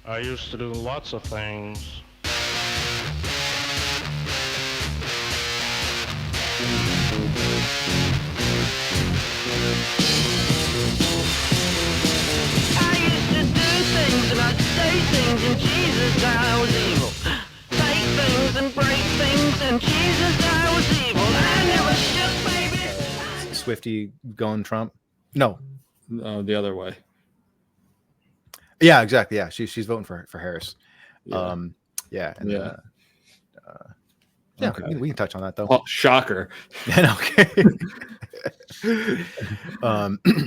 I used to do lots of things. I used to do things and I'd say things and Jesus I was evil. Say things and break things and Jesus I was evil. I never shook, baby. Swiftie going Trump? No. The other way. Yeah, exactly. Yeah, she's voting for Harris. Yeah. Yeah. And, Yeah. yeah, Okay. we can touch on that though. Oh, shocker. Okay.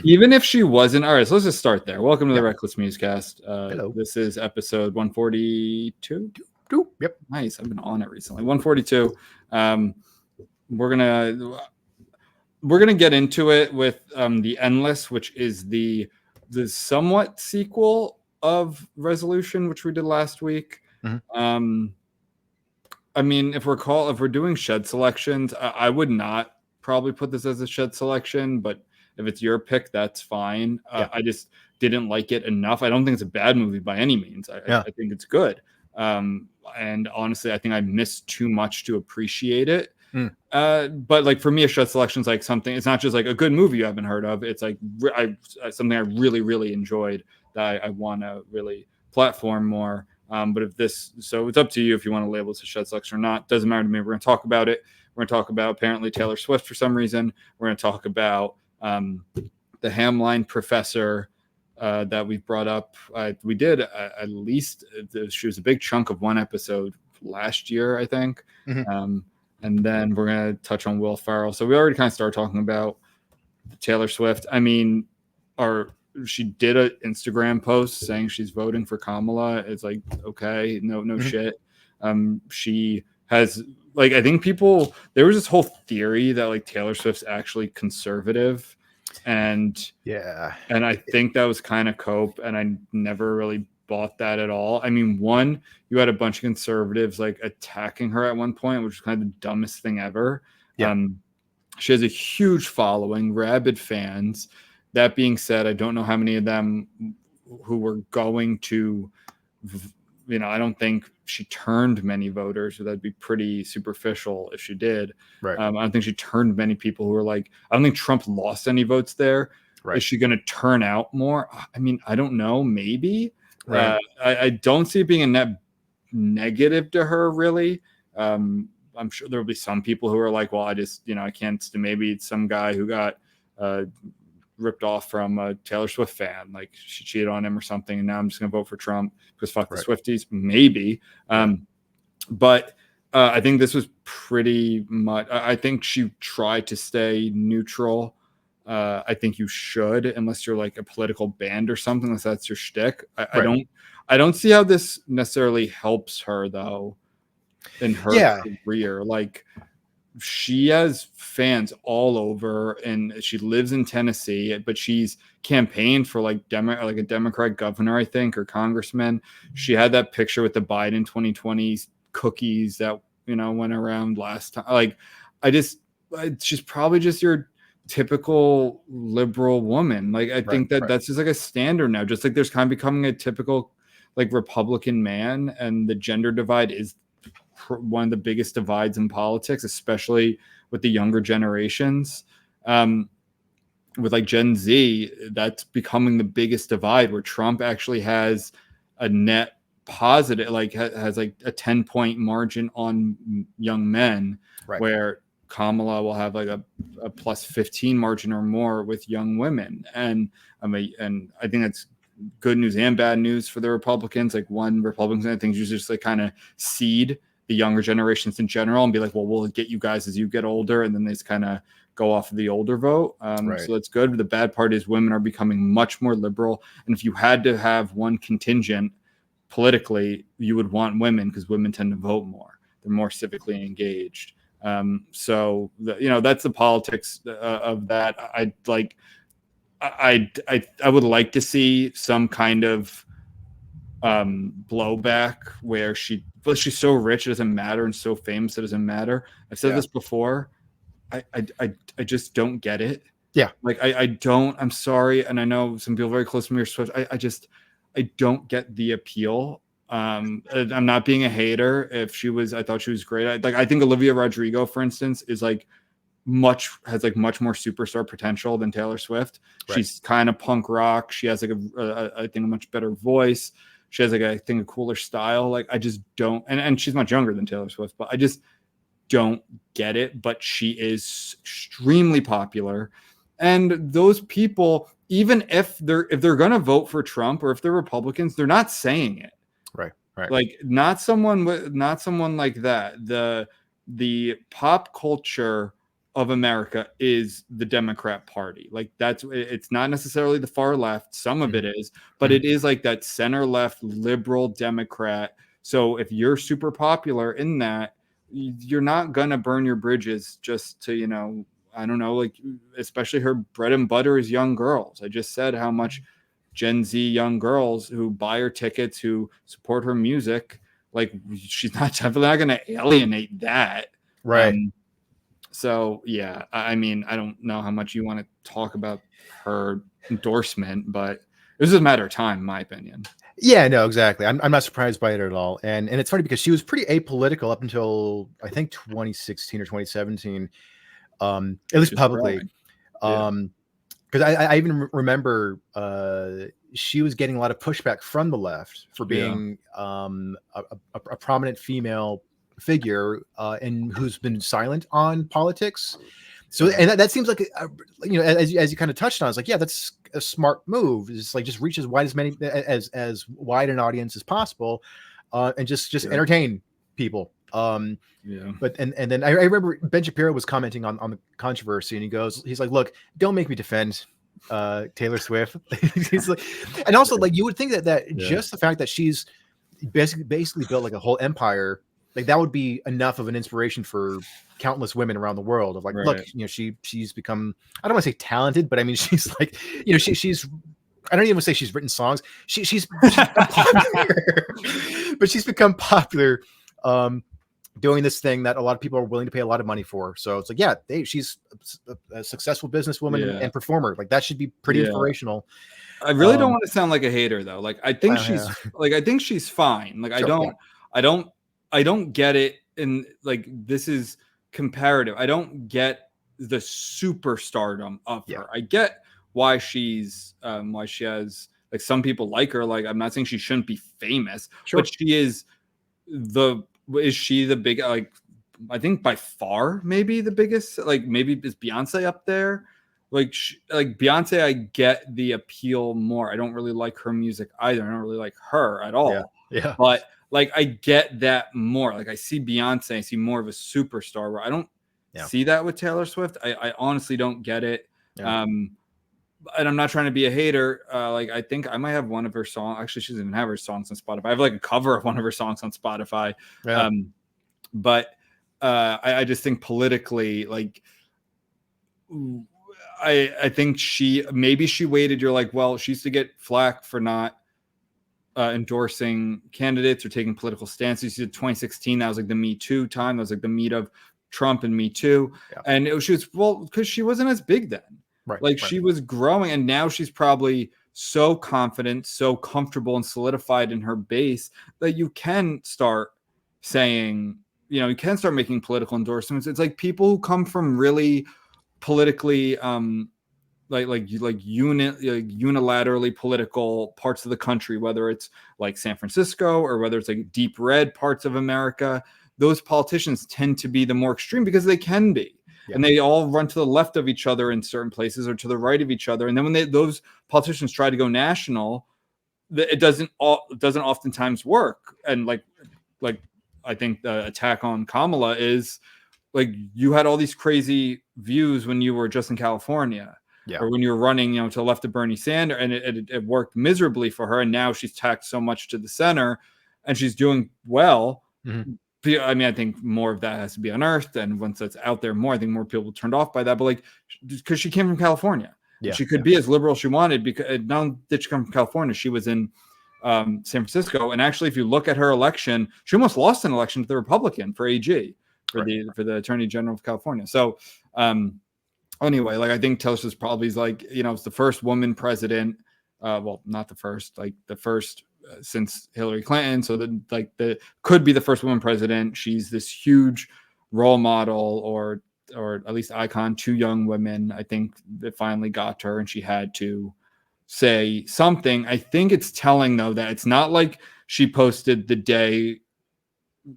Even if she wasn't, all right, so let's just start there. Welcome to the Reckless Musecast. Hello. This is episode 142. Yep. Nice. I've been on it recently. 142. We're gonna get into it with the Endless, which is the somewhat sequel of Resolution, which we did last week. Mm-hmm. I mean, if we're doing shed selections, I would not probably put this as a shed selection, but if it's your pick, that's fine. Yeah. I just didn't like it enough. I don't think it's a bad movie by any means. I think it's good. And honestly, I think I missed too much to appreciate it. But like for me, a shed selection is like something. It's not just like a good movie you haven't heard of. It's like something I really, really enjoyed that I want to really platform more. But so it's up to you if you want to label this a shed selection or not. Doesn't matter to me. We're going to talk about it. We're going to talk about apparently Taylor Swift for some reason. We're going to talk about the Hamline professor that we've brought up. We did at least, she was a big chunk of one episode last year, I think. Mm-hmm. And then we're going to touch on Will Ferrell. So we already kind of started talking about Taylor Swift. I mean, she did an Instagram post saying she's voting for Kamala. It's like, okay, no Mm-hmm. shit. She has, like, I think there was this whole theory that like Taylor Swift's actually conservative. And I think that was kind of cope. And I never really bought that at all. I mean, one, you had a bunch of conservatives like attacking her at one point, which was kind of the dumbest thing ever. Yeah. She has a huge following, rabid fans. That being said, I don't know how many of them who were going to, I don't think she turned many voters. So that'd be pretty superficial if she did. Right. I don't think she turned many people who were like, I don't think Trump lost any votes there. Right. Is she going to turn out more? I mean, I don't know. Maybe. Right. I don't see it being a net negative to her, really. I'm sure there'll be some people who are like, well, I just, I can't. Maybe it's some guy who got ripped off from a Taylor Swift fan, like she cheated on him or something, and now I'm just gonna vote for Trump because fuck the Swifties. Maybe. But I think this was pretty much, I think she tried to stay neutral. I think you should, unless you're like a political band or something, unless that's your shtick. I don't see how this necessarily helps her though in her career. Like, she has fans all over, and she lives in Tennessee, but she's campaigned for like a Democrat governor, I think, or congressman. She had that picture with the Biden 2020 cookies that went around last time. Like, she's probably just your typical liberal woman. Like, I think that's just like a standard now. Just like there's kind of becoming a typical like Republican man, and the gender divide is one of the biggest divides in politics, especially with the younger generations. With like Gen Z, that's becoming the biggest divide, where Trump actually has a net positive, like has like a 10-point margin on young men, where Kamala will have like a plus 15 margin or more with young women. And I think that's good news and bad news for the Republicans. Like, one, Republicans, I think, usually just like kind of seed the younger generations in general and be like, well, we'll get you guys as you get older. And then they just kind of go off of the older vote. So that's good. But the bad part is women are becoming much more liberal. And if you had to have one contingent politically, you would want women, because women tend to vote more. They're more civically engaged. So that's the politics of that. I would like to see some kind of blowback where she's so rich it doesn't matter, and so famous it doesn't matter. I've said this before. I just don't get it. Yeah. Like I don't. I'm sorry, and I know some people very close to me are Swift. I don't get the appeal. I'm not being a hater. I thought she was great. I think Olivia Rodrigo, for instance, is like has like much more superstar potential than Taylor Swift. Right. She's kind of punk rock. She has like I think a much better voice. She has like I think a cooler style. Like I just don't, and she's much younger than Taylor Swift, but I just don't get it. But she is extremely popular, and those people, even if they're gonna vote for Trump or if they're Republicans, they're not saying it. Right. Like not someone like that. The pop culture of America is the Democrat Party. Like it's not necessarily the far left. Some of it is, but it is like that center left liberal Democrat. So if you're super popular in that, you're not gonna burn your bridges just to, I don't know, like especially her bread and butter is young girls. I just said how much Gen Z young girls who buy her tickets, who support her music, like she's definitely not going to alienate that. Right. So yeah, I mean, I don't know how much you want to talk about her endorsement, but it was just a matter of time, in my opinion. Yeah, no, exactly. I'm not surprised by it at all. And it's funny because she was pretty apolitical up until I think 2016 or 2017, at least publicly. Because I even remember she was getting a lot of pushback from the left for being a prominent female figure and who's been silent on politics. So, and that seems like, as you kind of touched on, it's like, yeah, that's a smart move. It's like just reach as wide as wide an audience as possible, and just entertain people. But and then I remember Ben Shapiro was commenting on the controversy, and he's like, look, don't make me defend Taylor Swift. He's like, and also like you would think that just the fact that she's basically built like a whole empire, like that would be enough of an inspiration for countless women around the world of like, look, she's become, I don't want to say talented, but I mean, she's like, she's, I don't even say she's written songs. She's become popular, but she's become popular doing this thing that a lot of people are willing to pay a lot of money for. So it's like, yeah, she's a successful businesswoman and performer. Like that should be pretty inspirational. I really don't want to sound like a hater though. Like I think I think she's fine. Like I don't get it. And like, this is comparative. I don't get the superstardom of her. I get why she has, like, some people like her. Like, I'm not saying she shouldn't be famous, but she is she the big, like, I think by far, maybe the biggest, like maybe is Beyonce up there. Like Beyonce, I get the appeal more. I don't really like her music either. I don't really like her at all. Yeah. But like, I get that more. Like I see Beyonce, I see more of a superstar where I don't see that with Taylor Swift. I honestly don't get it. Yeah. And I'm not trying to be a hater. Like I think I might have one of her songs. Actually, she doesn't have her songs on Spotify. I have like a cover of one of her songs on Spotify. Yeah. But I just think politically, like, I think she waited. You're like, well, she used to get flack for not endorsing candidates or taking political stances. She did 2016. That was like the Me Too time. That was like the meet of Trump and Me Too. Yeah. And because she wasn't as big then. Right. She was growing, and now she's probably so confident, so comfortable and solidified in her base that you can start saying, you can start making political endorsements. It's like people who come from really politically unilaterally political parts of the country, whether it's like San Francisco or whether it's like deep red parts of America, those politicians tend to be the more extreme because they can be. Yeah. And they all run to the left of each other in certain places or to the right of each other. And then when those politicians try to go national, it doesn't oftentimes work. And like I think the attack on Kamala is like, you had all these crazy views when you were just in California. Yeah. Or when you're running, to the left of Bernie Sanders, and it worked miserably for her. And now she's tacked so much to the center and she's doing well. Mm-hmm. I mean, I think more of that has to be unearthed. And once that's out there more, I think more people turned off by that. But like, because she came from California, she could be as liberal as she wanted, because now that she come from California, she was in San Francisco. And actually, if you look at her election, she almost lost an election to the Republican for AG, for the Attorney General of California. So, anyway, like I think Taylor Swift probably is like, it's the first woman president well, not the first, like the first since Hillary Clinton. So the could be the first woman president. She's this huge role model or at least icon to young women. I think that finally got to her and she had to say something. I think it's telling though that it's not like she posted the day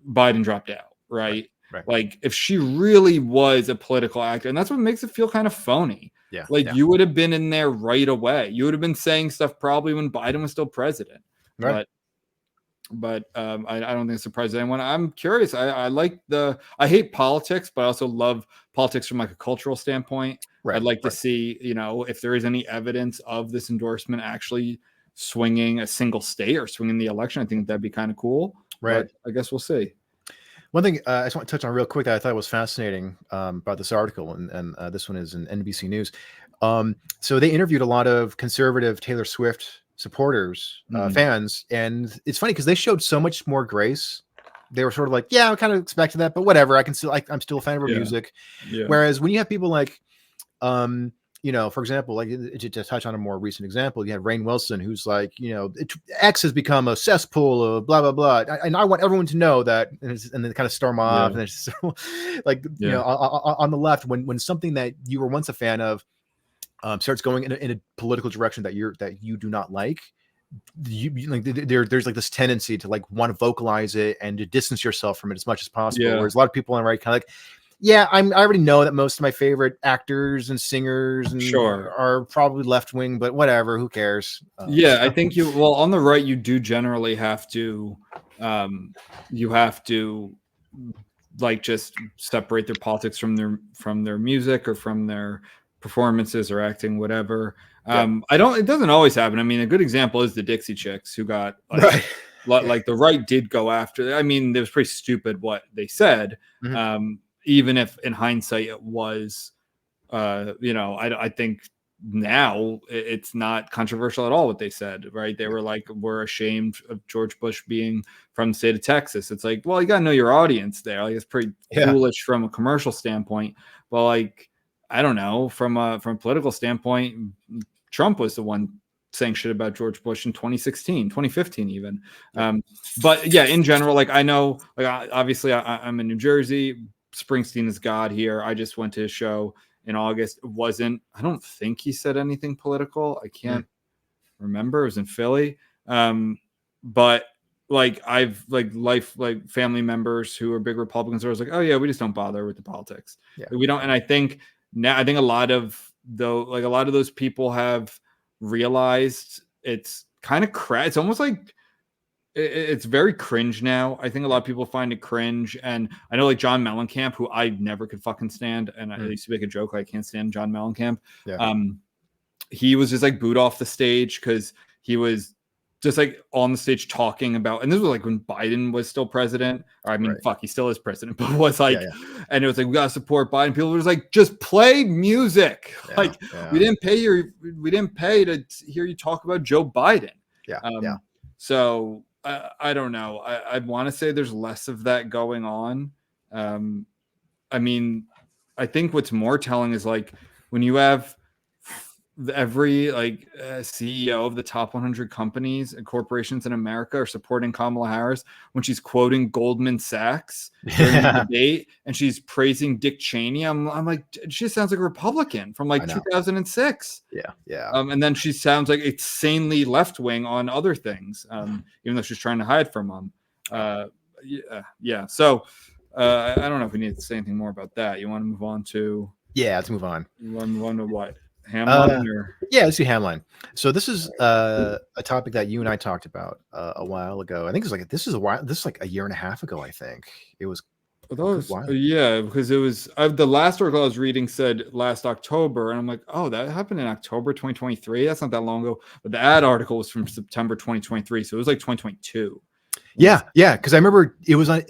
Biden dropped out, right? Right. Like if she really was a political actor, and that's what makes it feel kind of phony. Yeah. Like you would have been in there right away. You would have been saying stuff probably when Biden was still president. Right. But I don't think it surprises anyone. I'm curious. I hate politics, but I also love politics from like a cultural standpoint. Right. I'd like to see, if there is any evidence of this endorsement actually swinging a single state or swinging the election. I think that'd be kind of cool. Right. But I guess we'll see. One thing I just want to touch on real quick that I thought was fascinating about this article, and this one is in NBC News. So they interviewed a lot of conservative Taylor Swift supporters, fans, and it's funny because they showed so much more grace. They were sort of like, yeah, I kind of expected that, but whatever. I'm still a fan of her music. Yeah. Whereas when you have people like, for example, like to touch on a more recent example, you have Rainn Wilson, who's like, X has become a cesspool of blah, blah, blah. And I want everyone to know that, and then kind of storm off. And it's like, on the left, when something that you were once a fan of starts going in a political direction that you do not like, there's like this tendency to like want to vocalize it and to distance yourself from it as much as possible. Whereas a lot of people on the right kind of like, yeah, I already know that most of my favorite actors and singers are probably left wing, but whatever, who cares? I think on the right, you do generally have to, like just separate their politics from their music or from their performances or acting, whatever. It doesn't always happen. I mean, a good example is the Dixie Chicks, who got like the right did go after. I mean, it was pretty stupid what they said. Even if in hindsight it was, I think now it's not controversial at all what they said, right? They were like, we're ashamed of George Bush being from the state of Texas. It's like, well, you got to know your audience there. Like, it's pretty foolish from a commercial standpoint, but like, I don't know, from a political standpoint, Trump was the one saying shit about George Bush in 2016, 2015 even. But yeah, in general, like I know, like obviously I'm in New Jersey. Springsteen is God here. I just went to a show in August. I don't think he said anything political. I can't remember. It was in Philly. But like I've like family members who are big Republicans. I was like, oh yeah, we just don't bother with the politics. Yeah. We don't. And I think a lot of those people have realized it's kind of it's almost like it's very cringe now. I think a lot of people find it cringe. And I know like John Mellencamp, who I never could fucking stand. And I used to make a joke, like, I can't stand John Mellencamp. Yeah. He was just like booed off the stage because he was just like on the stage talking about, and this was like when Biden was still president. Or I mean, he still is president, but was like, and it was like, we gotta support Biden. People were just like, just play music. We didn't pay to hear you talk about Joe Biden. So I don't know. I'd want to say there's less of that going on. I mean, I think what's more telling is like when you have every CEO of the top 100 companies and corporations in America are supporting Kamala Harris when she's quoting Goldman Sachs during the debate and she's praising Dick Cheney. I'm like, she sounds like a Republican from like 2006. And then she sounds like insanely left wing on other things, even though she's trying to hide from them. So I don't know if we need to say anything more about that. You want to move on to? Yeah, let's move on. You want to move on to what? Hamline let's do Hamline. So this is a topic that you and I talked about a while ago. I think this is like a year and a half ago. I think it was. Because it was the last article I was reading said last October, and I'm like, oh, that happened in October 2023. That's not that long ago. But the ad article was from September 2023, so it was like 2022. Yeah, because I remember it was on.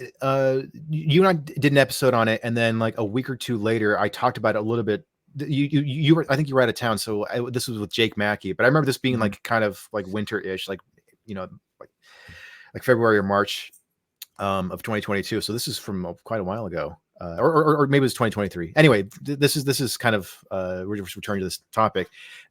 You and I did an episode on it, and then like a week or two later, I talked about it a little bit. You were, I think you were out of town, so this was with Jake Mackey, but I remember this being like kind of like winter-ish, like like February or March of 2022. So this is from quite a while ago. or maybe it was 2023. Anyway, this is kind of we're just returning to this topic.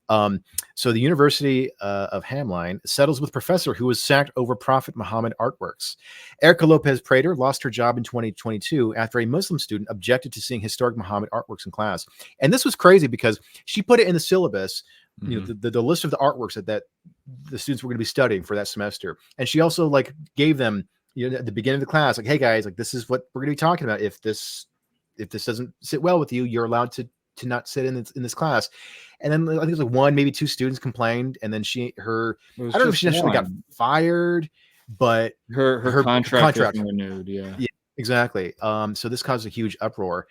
So the University of Hamline settles with professor who was sacked over Prophet Muhammad artworks. Erika López Prater lost her job in 2022 after a Muslim student objected to seeing historic Muhammad artworks in class. And this was crazy because she put it in the syllabus, you know, the list of the artworks that the students were going to be studying for that semester. And she also like gave them, you know, at the beginning of the class, like, hey guys, like this is what we're going to be talking about. If this doesn't sit well with you, you're allowed to not sit in this class. And then I think it was like one, maybe two students complained, and then I don't know if she necessarily got fired, but her contract wasn't renewed. Yeah, exactly. So this caused a huge uproar.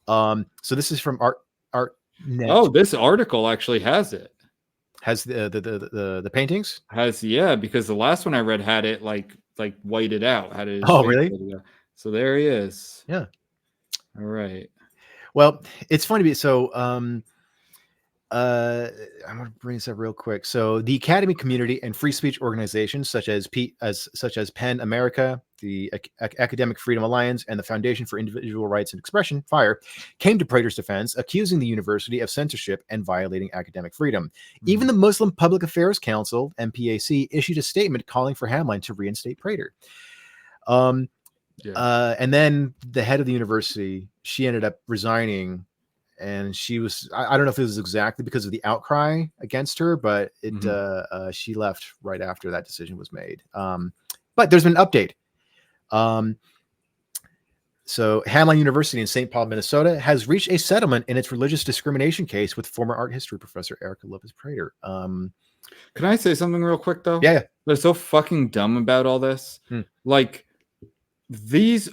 So this is from Art Net. Oh, this article actually has it. Has the paintings? Because the last one I read had it like whited out. Had it? Oh, really? So there he is. Yeah. All right. Well, it's funny. So I'm going to bring this up real quick. So the academy community and free speech organizations such as PEN America, the Academic Freedom Alliance, and the Foundation for Individual Rights and Expression, FIRE, came to Prater's defense, accusing the university of censorship and violating academic freedom. Even the Muslim Public Affairs Council, MPAC, issued a statement calling for Hamline to reinstate Prater. And then the head of the university, she ended up resigning, and she was, I don't know if it was exactly because of the outcry against her, but she left right after that decision was made. But there's been an update. So Hamline University in St. Paul, Minnesota has reached a settlement in its religious discrimination case with former art history professor Erika López Prater. Can I say something real quick though? Yeah. They're so fucking dumb about all this. Like these,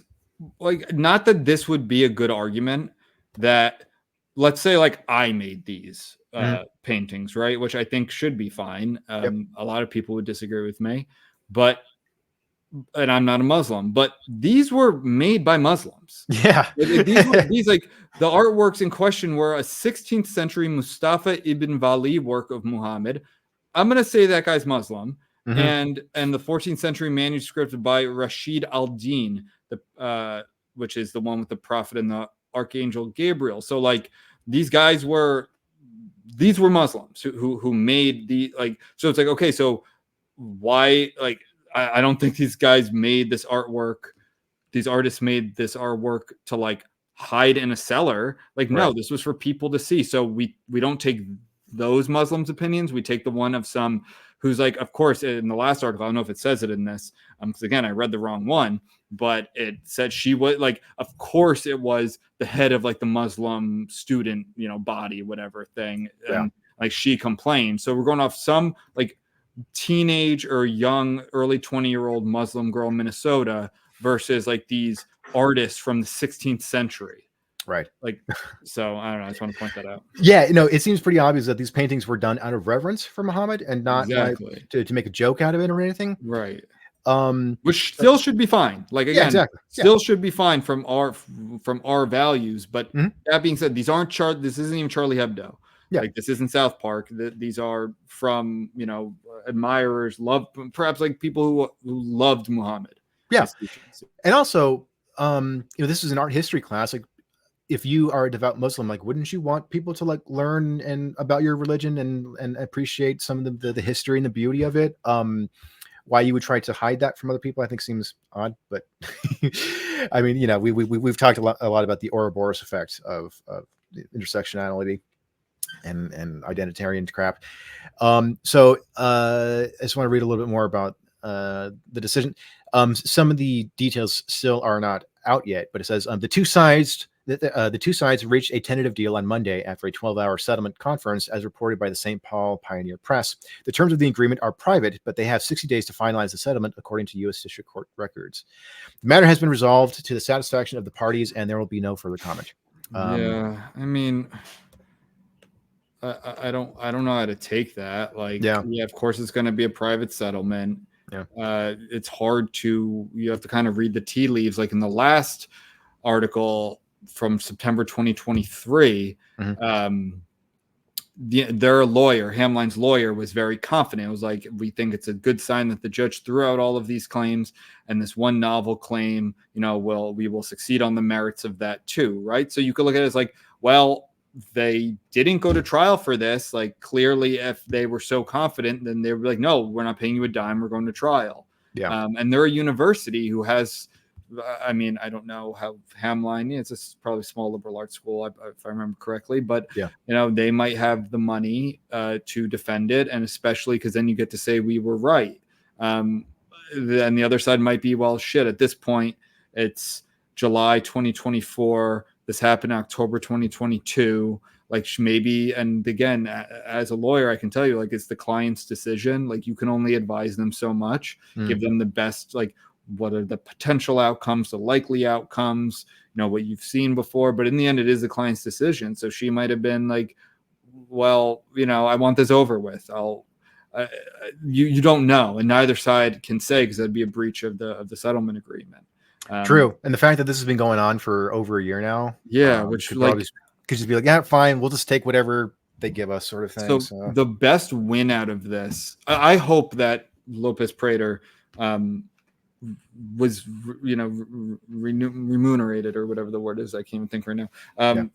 like, not that this would be a good argument that, let's say like I made these paintings, right? Which I think should be fine. A lot of people would disagree with me, and I'm not a Muslim, but these were made by Muslims. Yeah. these like the artworks in question were a 16th century Mustafa ibn Wali work of Muhammad. I'm going to say that guy's Muslim. And the 14th century manuscript by Rashid al-Din, which is the one with the prophet and the archangel Gabriel. So like these were Muslims who made the, like, so it's like, okay, so why, like, I don't think these guys made this artwork. These artists made this artwork to like hide in a cellar. Like, no, this was for people to see. So we don't take those Muslims' opinions. We take the one of some who's like, of course, in the last article, I don't know if it says it in this, because again, I read the wrong one, but it said she was like, of course it was the head of like the Muslim student, you know, body, whatever thing. And like she complained. So we're going off some like teenage or young, early 20-year-old Muslim girl in Minnesota versus like these artists from the 16th century. Right. Like, so I don't know. I just want to point that out. Yeah. No, it seems pretty obvious that these paintings were done out of reverence for Muhammad and not like, to make a joke out of it or anything. Right. Which still should be fine. Like, again, still should be fine from our values. But that being said, these aren't this isn't even Charlie Hebdo. Yeah. Like, this isn't South Park. These are from, you know, admirers, perhaps like people who loved Muhammad. Yeah. And also, you know, this is an art history class. Like, if you are a devout Muslim, like, wouldn't you want people to like learn about your religion and appreciate some of the history and the beauty of it? Why you would try to hide that from other people, I think seems odd. But I mean, you know, we've talked a lot about the Ouroboros effect of intersectionality and identitarian crap. So I just want to read a little bit more about the decision. Some of the details still are not out yet, but it says the two sides reached a tentative deal on Monday after a 12-hour settlement conference, as reported by the St. Paul Pioneer Press. The terms of the agreement are private, but they have 60 days to finalize the settlement, according to U.S. District Court records. The matter has been resolved to the satisfaction of the parties, and there will be no further comment. I mean, I don't know how to take that. Like, yeah, of course it's going to be a private settlement. Yeah, it's hard to. You have to kind of read the tea leaves. Like in the last article from September 2023, their lawyer, Hamline's lawyer, was very confident. It was like, we think it's a good sign that the judge threw out all of these claims, and this one novel claim, we will succeed on the merits of that too, right? So you could look at it as like, well, they didn't go to trial for this. Like, clearly, if they were so confident, then they were like, no, we're not paying you a dime. We're going to trial. Yeah. And they're a university who has, I mean, I don't know how Hamline, it's probably a small liberal arts school, if I remember correctly, but yeah, they might have the money to defend it, and especially because then you get to say we were right. Then the other side might be, well, shit, at this point, it's July 2024. This happened in October 2022. Like, maybe, and again, as a lawyer, I can tell you, like, it's the client's decision. Like, you can only advise them so much, give them the best, like, what are the potential outcomes, the likely outcomes, what you've seen before. But in the end, it is the client's decision. So she might have been like, well, I want this over with. You don't know. And neither side can say, because that'd be a breach of the settlement agreement. True. And the fact that this has been going on for over a year now. Yeah. Which could just be like, yeah, fine. We'll just take whatever they give us, sort of thing. So the best win out of this, I hope that Lopez Prater, was remunerated, or whatever the word is, I can't even think right now,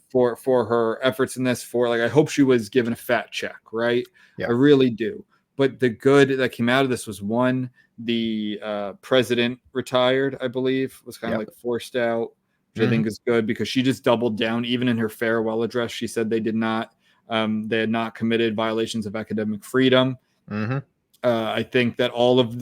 for her efforts in this. I hope she was given a fat check, right? I really do. But the good that came out of this was, one, the president retired, I believe, was kind of like forced out, which I think is good, because she just doubled down. Even in her farewell address, she said they had not committed violations of academic freedom. I think that all of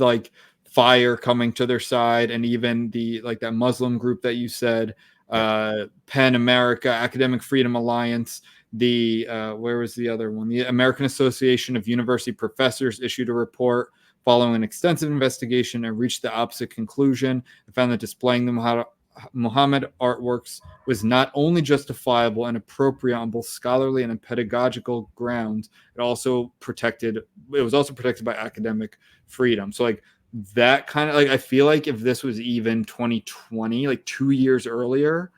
fire coming to their side, and even that Muslim group that you said, PEN America, Academic Freedom Alliance, where was the other one? The American Association of University Professors issued a report following an extensive investigation and reached the opposite conclusion. It found that displaying the Muhammad artworks was not only justifiable and appropriate on both scholarly and pedagogical grounds, it was also protected by academic freedom. So that kind of I feel like if this was even 2020, 2 years earlier,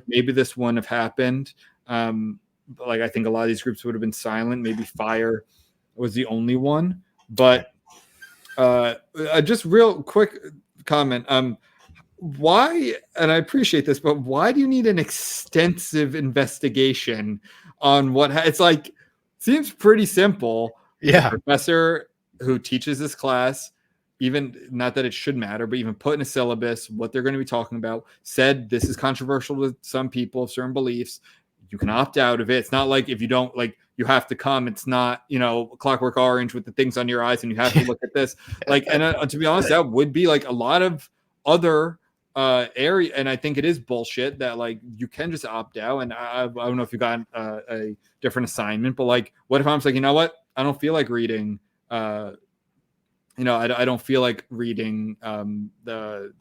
maybe this wouldn't have happened. I think a lot of these groups would have been silent. Maybe Fire was the only one. But just real quick comment. Why, and I appreciate this, but why do you need an extensive investigation on what it's like? Seems pretty simple. Yeah. The professor who teaches this class, even not that it should matter, but even put in a syllabus what they're going to be talking about, said this is controversial to some people, certain beliefs. You can opt out of it. It's not like if you don't you have to come. It's not, Clockwork Orange with the things on your eyes and you have to look at this. And to be honest, that would be a lot of other area. And I think it is bullshit that you can just opt out. And I don't know if you got a different assignment, but what if I'm just you know what? I don't feel like reading, I don't feel like reading the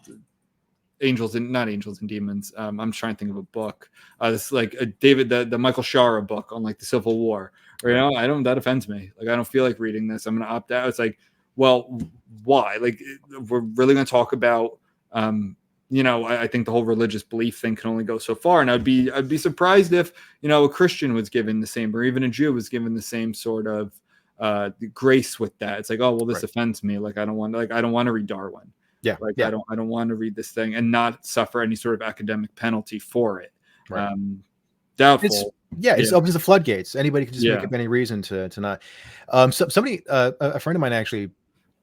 not Angels and Demons. I'm trying to think of a book. This David, the Michael Shara book on the Civil War. Or, that offends me. I don't feel like reading this. I'm going to opt out. It's well, why? We're really going to talk about, I think the whole religious belief thing can only go so far. And I'd be surprised if, a Christian was given the same, or even a Jew was given the same sort of grace with that. It's oh, well, this offends me. I don't want to read Darwin. Yeah. I don't want to read this thing and not suffer any sort of academic penalty for it. Right. Doubtful. It just opens the floodgates. Anybody can just make up any reason to not. Somebody, a friend of mine actually,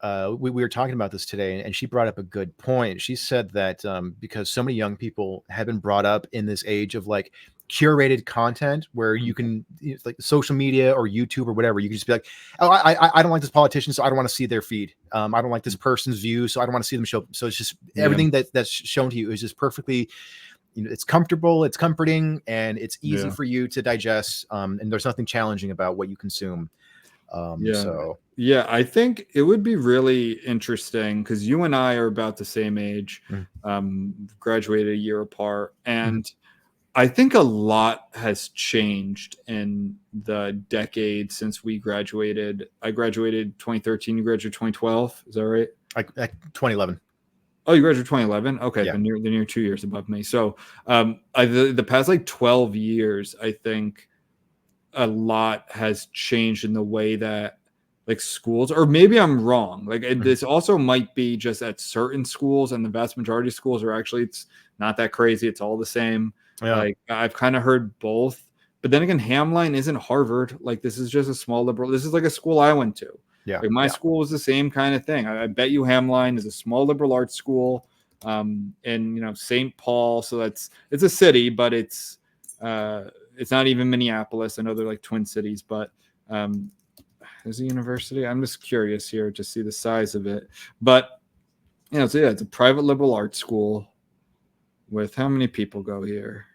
we were talking about this today, and she brought up a good point. She said that because so many young people have been brought up in this age of curated content where you can social media or YouTube or whatever, you can just be oh, I don't like this politician, so I don't want to see their feed. I don't like this person's view, so I don't want to see them show. So it's just everything that's shown to you is just perfectly, it's comfortable, it's comforting, and it's easy for you to digest. And there's nothing challenging about what you consume. I think it would be really interesting because you and I are about the same age, graduated a year apart, and I think a lot has changed in the decade since we graduated. I graduated 2013. You graduated 2012. Is that right? 2011. Oh, you graduated 2011. Okay, then you're 2 years above me. So, the past 12 years, I think a lot has changed in the way that like schools, or maybe I'm wrong. Like this also might be just at certain schools, and the vast majority of schools are actually, it's not that crazy. It's all the same. Yeah. Like I've kind of heard both, but then again, Hamline isn't Harvard. Like this is just a small liberal. This is like a school I went to. Yeah. Like my school was the same kind of thing. I bet you Hamline is a small liberal arts school, in St. Paul. So it's a city, but it's not even Minneapolis. I know they're like twin cities, but there's a university. I'm just curious here to see the size of it. But so yeah, it's a private liberal arts school with how many people go here?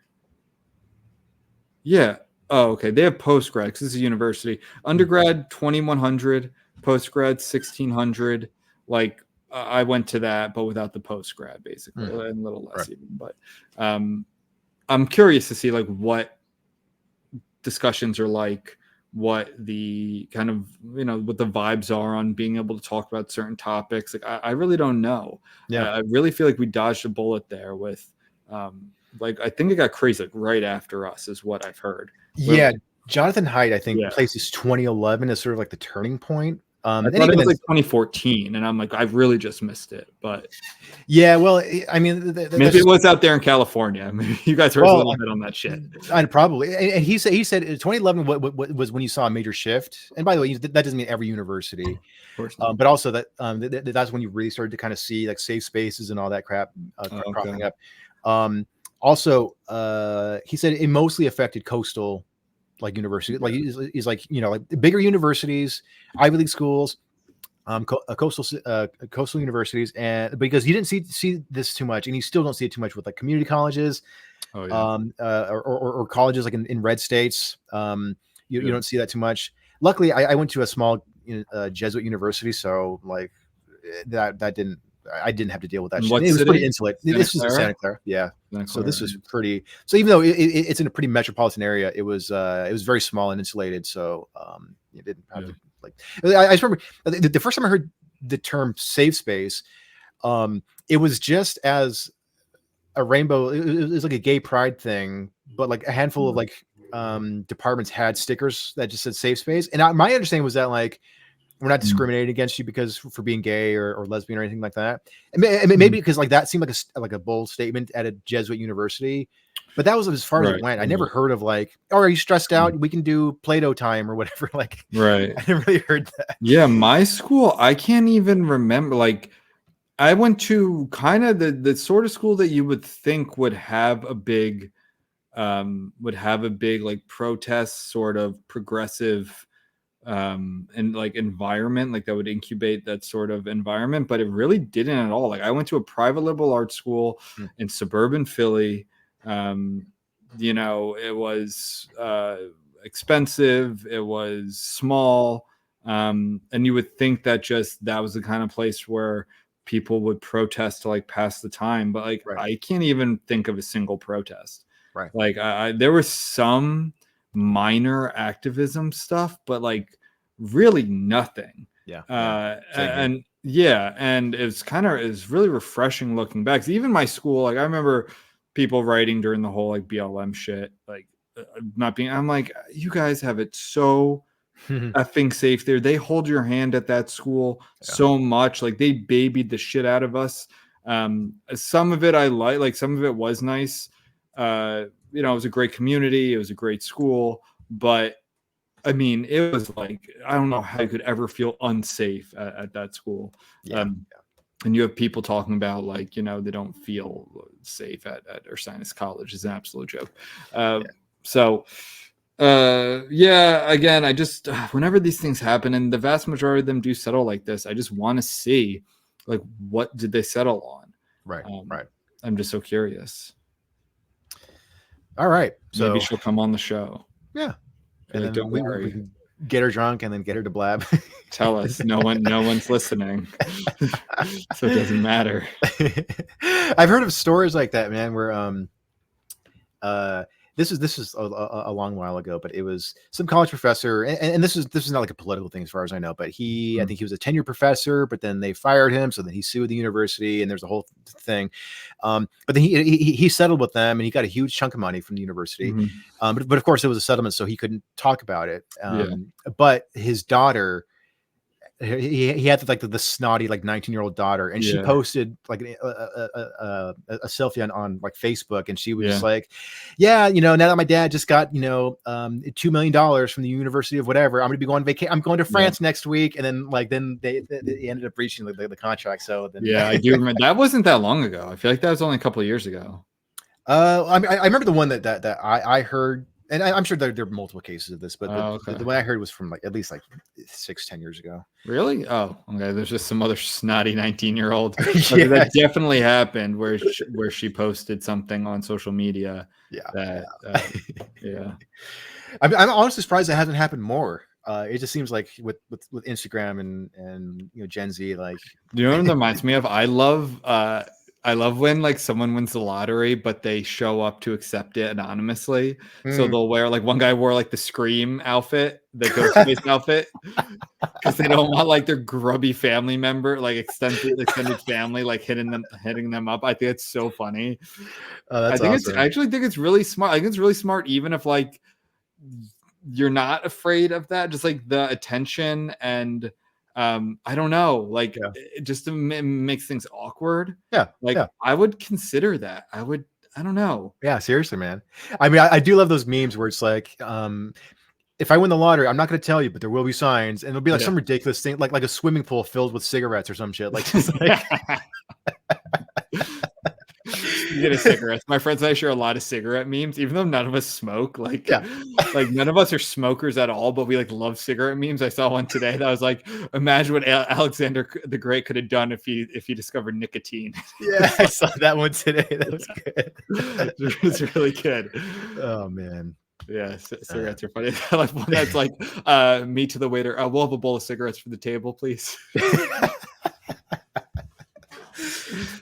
Yeah. Oh, okay. They have postgrad because this is a university. Undergrad 2,100, postgrad 1,600. Like I went to that, but without the postgrad, basically, and a little less even. But I'm curious to see like what discussions are like, what the kind of what the vibes are on being able to talk about certain topics. Like I really don't know. Yeah. I really feel like we dodged a bullet there with like I think it got crazy like right after us is what I've heard. Yeah, Jonathan Haidt, I think, places 2011 as sort of like the turning point. I thought it was like 2014, and I'm like, I've really just missed it. But yeah, well, I mean, maybe it was out there in California. Maybe you guys heard a little bit on that shit. Probably, and he said 2011 was when you saw a major shift. And by the way, that doesn't mean every university, of course not. but also that's when you really started to kind of see like safe spaces and all that crap cropping up. Also, he said it mostly affected coastal like universities. Like he's like like bigger universities, Ivy League schools, coastal universities, and because he didn't see this too much, and you still don't see it too much with like community colleges, or colleges like in red states. You don't see that too much. Luckily, I went to a small Jesuit university, so like that didn't. I didn't have to deal with that. It was pretty insulated. This was in Santa Clara, yeah. So this was pretty. So even though it's in a pretty metropolitan area, it was very small and insulated. So you didn't have to like. I just remember the first time I heard the term safe space, it was just as a rainbow. It was like a gay pride thing, but like a handful of like departments had stickers that just said safe space. And my understanding was that like, we're not discriminating against you because for being gay or lesbian or anything like that. And maybe because like that seemed like a bold statement at a Jesuit university, but that was as far as it went. I never heard of like, oh, are you stressed out? We can do Play-Doh time or whatever. Like, I never really heard that. Yeah. My school, I can't even remember. Like I went to kind of the sort of school that you would think would have a big like protest sort of progressive and like environment, like that would incubate that sort of environment, but it really didn't at all. Like I went to a private liberal arts school in suburban Philly. It was expensive, it was small, and you would think that that was the kind of place where people would protest to like pass the time, but like I can't even think of a single protest. Like there was some minor activism stuff, but like really nothing. And it's really refreshing looking back. 'Cause even my school, like I remember people writing during the whole like BLM shit, like I'm like, you guys have it so effing safe there. They hold your hand at that school so much. Like they babied the shit out of us. Some of it I like some of it was nice. It was a great community. It was a great school, but I mean, it was like, I don't know how you could ever feel unsafe at that school. And you have people talking about like, they don't feel safe at Ursinus College. Is an absolute joke. Again, I just, whenever these things happen, and the vast majority of them do settle like this, I just want to see like, what did they settle on? Right. I'm just so curious. All right. So maybe she'll come on the show. Yeah. And then don't worry. We can get her drunk and then get her to blab. Tell us. No one's listening. So it doesn't matter. I've heard of stories like that, man, where this is a long while ago, but it was some college professor, and this is not like a political thing as far as I know, but I think he was a tenured professor, but then they fired him, so then he sued the university, and there's a whole thing. But then he settled with them, and he got a huge chunk of money from the university. But of course, it was a settlement, so he couldn't talk about it. But his daughter, he had like the snotty like 19-year-old daughter, and she posted like a selfie on like Facebook, and she was just like, yeah, now that my dad just got $2 million from the University of whatever, I'm gonna be going vacation. I'm going to France next week, and then they ended up breaching the contract. So then, I do remember that wasn't that long ago. I feel like that was only a couple of years ago. I remember the one that I heard. And I'm sure there are multiple cases of this, but the one I heard was from like at least like 6-10 years ago. Really? Oh, okay. There's just some other snotty 19-year-old. That definitely happened where she posted something on social media. I'm honestly surprised that hasn't happened more. It just seems like with Instagram and Gen Z, like, you know what it reminds me of? I love when like someone wins the lottery, but they show up to accept it anonymously. So they'll wear, like, one guy wore like the Scream outfit, the Ghostface outfit, because they don't want like their grubby family member, like extended family, like hitting them up. I think it's so funny. That's I actually think it's really smart. I think it's really smart, even if like you're not afraid of that, just like the attention and. I don't know, like it just makes things awkward. I would consider that. I don't know. Yeah, seriously, man. I mean, I do love those memes where it's like, if I win the lottery, I'm not going to tell you, but there will be signs, and it'll be like some ridiculous thing, like a swimming pool filled with cigarettes or some shit. Like, just like you get a cigarette. My friends and I share a lot of cigarette memes, even though none of us smoke. Like none of us are smokers at all, but we like love cigarette memes. I saw one today that was like, imagine what Alexander the Great could have done if he discovered nicotine. Yeah, I saw that one today. That was good. It was really good. Oh man. Yeah, cigarettes are funny. I like one that's like, me to the waiter, we'll have a bowl of cigarettes for the table, please.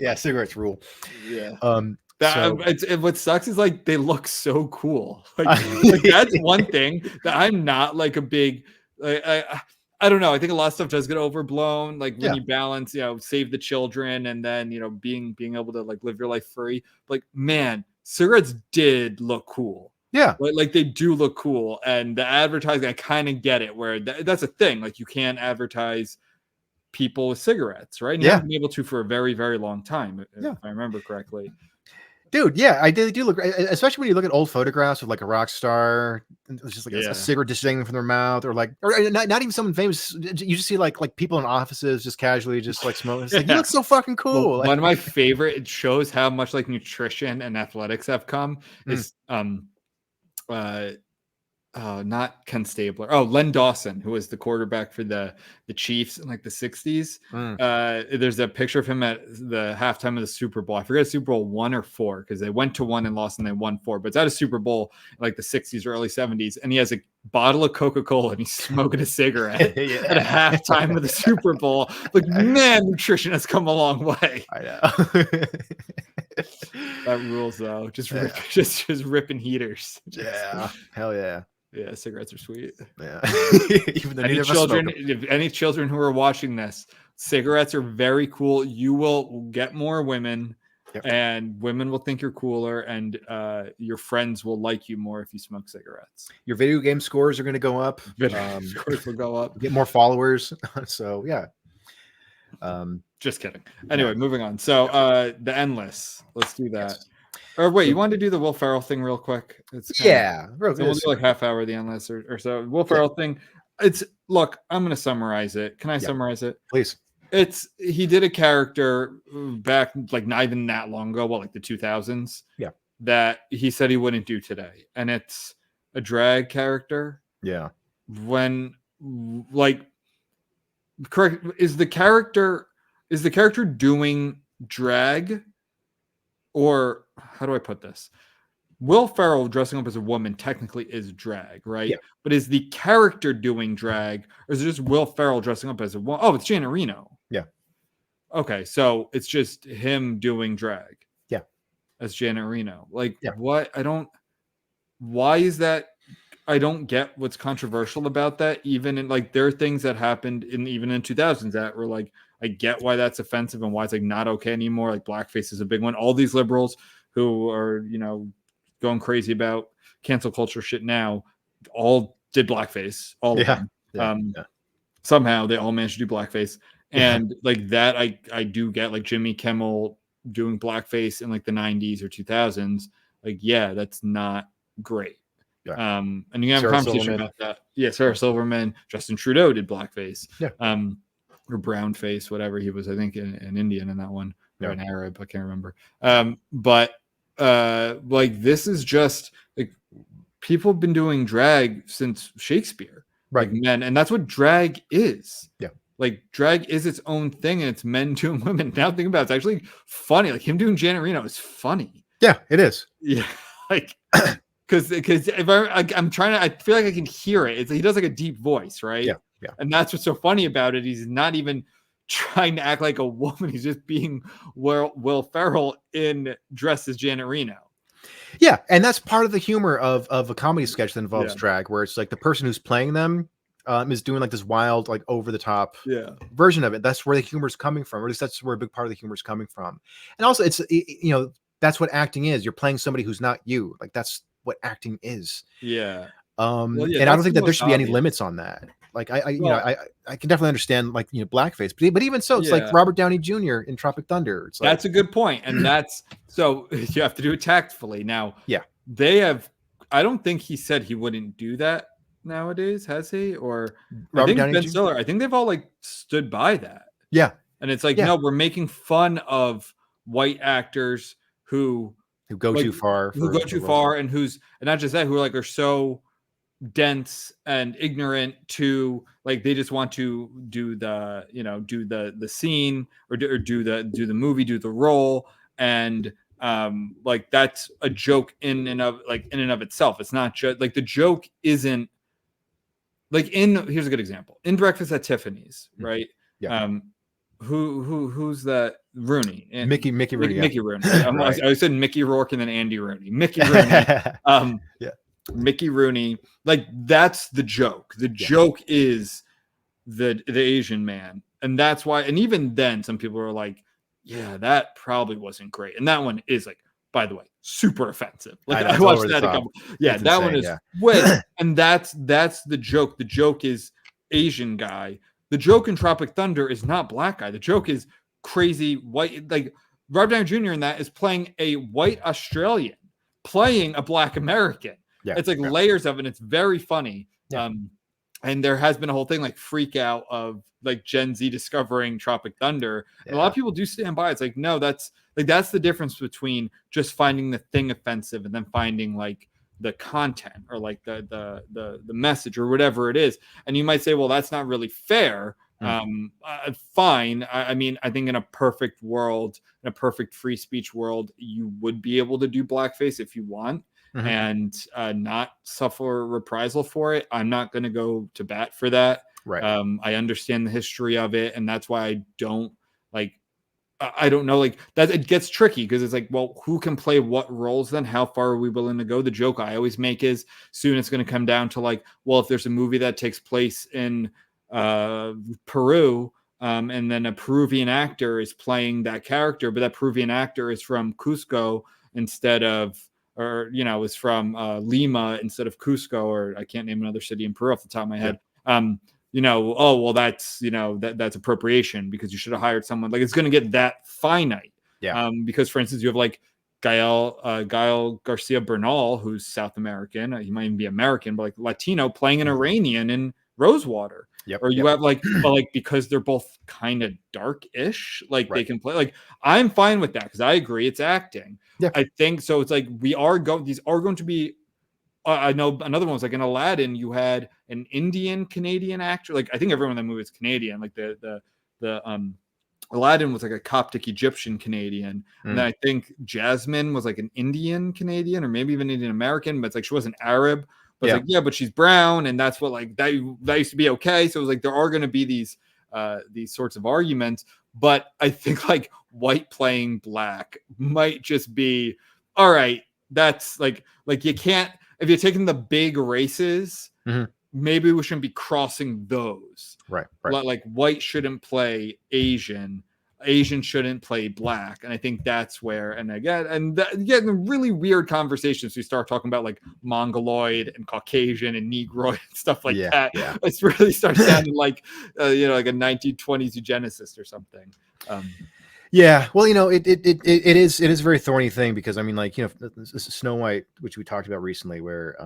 Yeah, cigarettes rule. Yeah. What sucks is like they look so cool. Like that's one thing that I'm not like a big. I don't know. I think a lot of stuff does get overblown. Like when you balance, save the children, and then being able to like live your life free. Like, man, cigarettes did look cool. Yeah, like they do look cool, and the advertising, I kind of get it. Where that's a thing. Like you can't advertise people with cigarettes, right? And you haven't been able to for a very, very long time, if I remember correctly. Dude, I do look, especially when you look at old photographs of like a rock star, it's just like a cigarette just dangling from their mouth, or not even someone famous. You just see like people in offices just casually just like smoking. It's like, you look so fucking cool. Well, one of my favorite, it shows how much like nutrition and athletics have come, is not Ken Stabler. Len Dawson, who was the quarterback for the Chiefs in like the 60s. There's a picture of him at the halftime of the Super Bowl. I forget Super Bowl 1 or 4, because they went to 1 and lost, and they won 4. But it's at a Super Bowl in like the 60s or early 70s, and he has a bottle of Coca-Cola and he's smoking a cigarette at a halftime of the Super Bowl. Like, man, nutrition has come a long way. I know. That rules though. Just ripping heaters. Hell yeah. Yeah, cigarettes are sweet. Yeah. Even any children who are watching this, cigarettes are very cool. You will get more women, and women will think you're cooler, and your friends will like you more if you smoke cigarettes. Your video game scores are going to go up. Scores will go up. Get more followers. So yeah. Just kidding. Anyway, moving on. So the Endless. Let's do that. Yes. Or wait, you wanted to do the Will Ferrell thing real quick? We'll do like half hour of the Endless or so. Will Ferrell thing. Look, I'm going to summarize it. Can I summarize it? Please. He did a character back like not even that long ago, like the 2000s. Yeah. That he said he wouldn't do today, and it's a drag character. Yeah. When correct, is the character doing drag? Or how do I put this? Will Ferrell dressing up as a woman technically is drag, right? Yeah. But is the character doing drag, or is it just Will Ferrell dressing up as a woman? Oh, it's Janet Reno. Yeah. Okay, so it's just him doing drag. Yeah. As Janet Reno. Like, what? I don't. why is that? I don't get what's controversial about that. Even in like, there are things that happened even in 2000s that were like, I get why that's offensive and why it's like not okay anymore. Like blackface is a big one. All these liberals who are, going crazy about cancel culture shit now, all did blackface, all of them. Somehow they all managed to do blackface. And like that, I do get, like Jimmy Kimmel doing blackface in like the 90s or 2000s. Like, yeah, that's not great. Yeah. And you can have Sarah a conversation Silverman. about that. Yeah, Sarah Silverman, Justin Trudeau did blackface. Yeah. Or brown face, whatever he was, I think an Indian in that one, or an Arab, I can't remember. But like, this is just like, people have been doing drag since Shakespeare, right? Like men, and that's what drag is. Yeah. Like drag is its own thing, and it's men doing women. Now think about it, it's actually funny. Like him doing Janet Reno is funny. Yeah, it is. Yeah, like because if I'm trying to, I feel like I can hear it. He does like a deep voice, right? Yeah. And that's what's so funny about it. He's not even trying to act like a woman. He's just being Will Ferrell in dressed as Janet Reno. Yeah, and that's part of the humor of a comedy sketch that involves drag, where it's like the person who's playing them is doing like this wild, like over the top version of it. That's where the humor is coming from, or at least that's where a big part of the humor is coming from. And also, it's that's what acting is. You're playing somebody who's not you. Like that's what acting is. Yeah. And I don't think that there should be any limits on that. Like I can definitely understand like blackface, but even so, it's like Robert Downey Jr. in Tropic Thunder. It's like, that's a good point, and that's so you have to do it tactfully. Now, they have. I don't think he said he wouldn't do that nowadays, has he? Or I think Ben Stiller. I think they've all like stood by that. Yeah, and it's like no, we're making fun of white actors who go too far, and who's and not just that, who are so dense and ignorant to like they just want to do the do the scene or do the movie, do the role, and like that's a joke in and of itself. It's not just like the joke isn't like here's a good example in Breakfast at Tiffany's, right? Who's that? Rooney and Mickey Rooney. Mickey Rooney. I said Mickey Rourke and then Andy Rooney. Mickey Rooney. Mickey Rooney. Like that's the joke. The joke is the Asian man, and that's why. And even then, some people are like, "Yeah, that probably wasn't great." And that one is like, by the way, super offensive. Like I watched that a couple. Yeah, that one is way. And that's the joke. The joke is Asian guy. The joke in Tropic Thunder is not black guy. The joke is crazy white. Like Robert Downey Jr. in that is playing a white Australian playing a black American. Yeah, it's like layers of it. And it's very funny. Yeah. And there has been a whole thing like freak out of like Gen Z discovering Tropic Thunder. And a lot of people do stand by. It's like, no, that's the difference between just finding the thing offensive and then finding like the content or like the message or whatever it is. And you might say, well, that's not really fair. Fine. I mean, I think in a perfect world, in a perfect free speech world, you would be able to do blackface if you want and not suffer reprisal for it. I'm not going to go to bat for that. Right. I understand the history of it, and that's why I don't like. I don't know, like that. It gets tricky because it's like, well, who can play what roles then? How far are we willing to go? The joke I always make is soon it's going to come down to like, well, if there's a movie that takes place in Peru, and then a Peruvian actor is playing that character, but that Peruvian actor is from Cusco instead of, or is from Lima instead of Cusco, or I can't name another city in Peru off the top of my head. Oh, well, that's, that's appropriation because you should have hired someone. Like, it's going to get that finite. Yeah. Because, for instance, you have like Gael Garcia Bernal, who's South American. He might even be American, but like Latino playing an Iranian in Rosewater. Yep. Or you have like, but like, because they're both kind of dark-ish, like they can play. Like, I'm fine with that because I agree it's acting. Yeah. I think so. It's like these are going to be. I know another one was like in Aladdin, you had an Indian Canadian actor. Like I think everyone in that movie is Canadian. Like the Aladdin was like a Coptic Egyptian Canadian, and then I think Jasmine was like an Indian Canadian or maybe even Indian American, but it's like she wasn't Arab. But it's like but she's brown, and that's what like that used to be okay. So it was like there are going to be these sorts of arguments, but I think like white playing black might just be all right. That's like you can't. if you're taking the big races, Mhm. maybe we shouldn't be crossing those. Right. Like white shouldn't play Asian shouldn't play black, and I think that's where, and again, you get in really weird conversations. We start talking about like Mongoloid and Caucasian and Negroid and stuff like that. Yeah. It's really starts sounding like like a 1920s eugenicist or something. Yeah, well, it is a very thorny thing because I mean, like, Snow White, which we talked about recently, where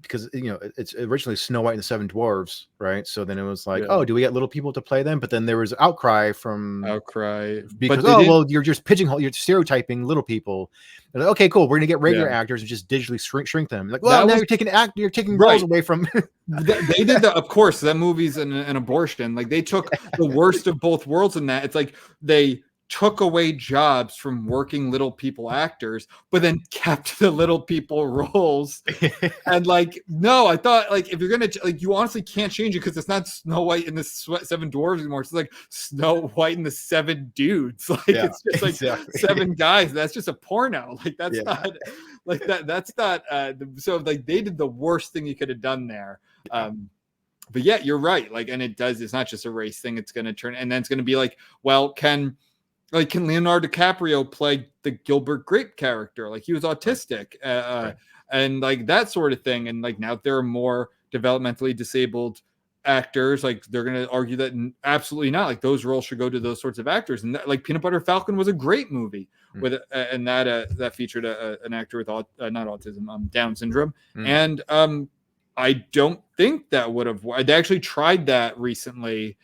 because it's originally Snow White and the Seven Dwarves, right? So then it was like, oh, do we get little people to play them? But then there was outcry because well, you're just pigeonhole, you're stereotyping little people. Like, okay, cool, we're gonna get regular actors and just digitally shrink them. Like, well, now you're taking roles away from. They did that, of course. That movie's an abortion. Like, they took the worst of both worlds in that. It's like they took away jobs from working little people actors, but then kept the little people roles. And like, no, I thought, like, if you're gonna, like, you honestly can't change it because it's not Snow White and the Seven Dwarves anymore. It's like Snow White and the Seven Dudes. Like, it's just like seven guys. That's just a porno. Like, that's not like that. That's not. So like, they did the worst thing you could have done there. But yeah, you're right. Like, and it's not just a race thing. It's going to turn, and then it's going to be like, well, can Leonardo DiCaprio play the Gilbert Grape character? Like, he was autistic, and like that sort of thing. And like, now there are more developmentally disabled actors. Like, they're going to argue that absolutely not. Like, those roles should go to those sorts of actors. And like Peanut Butter Falcon was a great movie with, and that featured an actor with not autism, Down syndrome. And I don't think that would have. They actually tried that recently.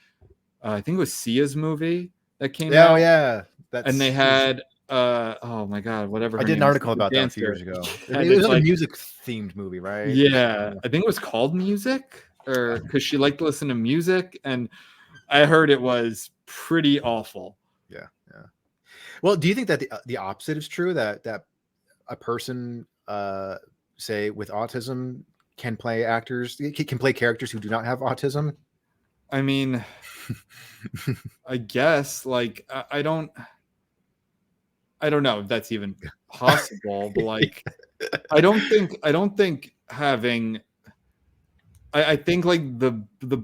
I think it was Sia's movie that came out. Oh yeah, and they had oh my god, whatever. I did an article about that a few years ago. It was like a music themed movie, right? Yeah, I think it was called Music, or because she liked to listen to music, and I heard it was pretty awful. Yeah. Well, do you think that the opposite is true? That a person, say, with autism can play characters who do not have autism? I mean, I guess, like, I don't know if that's even possible, but like, I don't think having, I think like the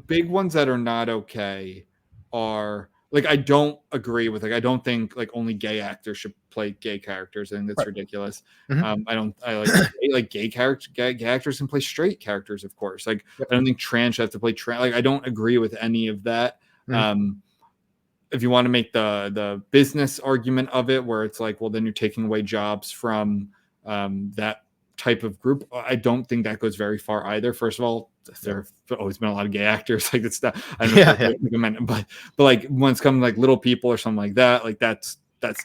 big ones that are not okay are, like, I don't agree with, like, I don't think like only gay actors should play gay characters. I think that's ridiculous. I like gay actors can play straight characters, of course. Like, I don't think trans should have to play trans. Like, I don't agree with any of that. If you want to make the business argument of it, where it's like, well, then you're taking away jobs from that type of group, I don't think that goes very far either. First of all, there have always been a lot of gay actors. Like, it's not, I don't know, but like, when it's coming like little people or something like that, like that's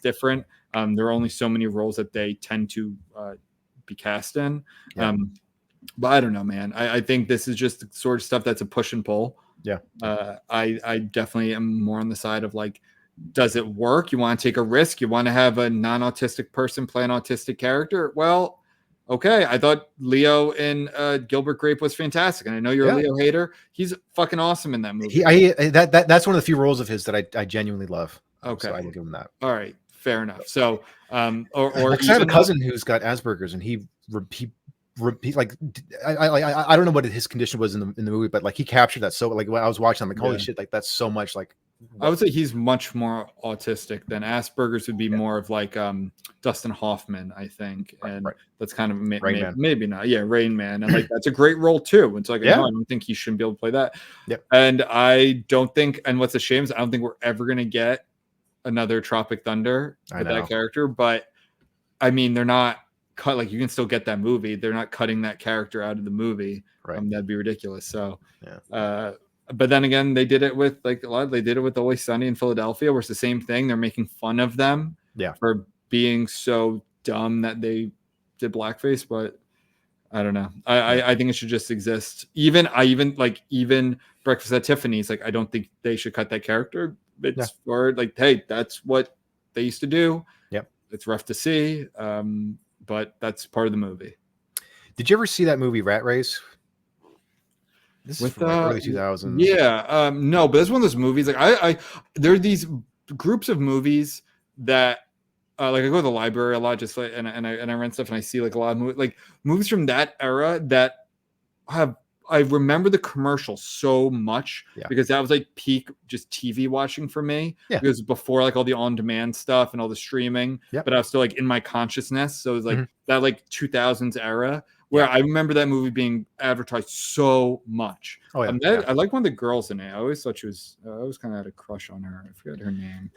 different. There are only so many roles that they tend to be cast in. But I don't know, man. I think this is just the sort of stuff that's a push and pull. I definitely am more on the side of like, does it work? You want to take a risk? You want to have a non-autistic person play an autistic character? Well, okay. I thought Leo in Gilbert Grape was fantastic, and I know you're a Leo hater. He's fucking awesome in that movie. That's one of the few roles of his that I genuinely love. Okay, so I will give him that. All right, fair enough. So, or I have a cousin who's got Asperger's, and he like, I don't know what his condition was in the movie, but like, he captured that. So like, when I was watching, I'm like, holy shit, like, that's so much like. I would say he's much more autistic than Asperger's would be. More of like Dustin Hoffman, I think, and that's kind of maybe not. Yeah, Rain Man, and like, that's a great role too. It's like, no, I don't think he shouldn't be able to play that. And I don't think, and what's a shame is I don't think we're ever gonna get another Tropic Thunder with that character. But I mean, they're not cut, like, you can still get that movie. They're not cutting that character out of the movie. That'd be ridiculous. So but then again, they did it with like they did it with Always Sunny in Philadelphia, where it's the same thing. They're making fun of them for being so dumb that they did blackface. But I don't know. I think it should just exist. Even Breakfast at Tiffany's, like, I don't think they should cut that character. It's for like, hey, that's what they used to do. It's rough to see, but that's part of the movie. Did you ever see that movie Rat Race? This is from early 2000s. No, but it's one of those movies. Like, there are these groups of movies that like I go to the library a lot, just like and I rent stuff, and I see like a lot of movies from that era that I remember the commercials so much because that was like peak just TV watching for me. Yeah. Because before like all the on-demand stuff and all the streaming, but I was still like in my consciousness. So it was like that like 2000s era where I remember that movie being advertised so much. Oh yeah. I like one of the girls in it. I always thought she was. I always kind of had a crush on her. I forgot her name.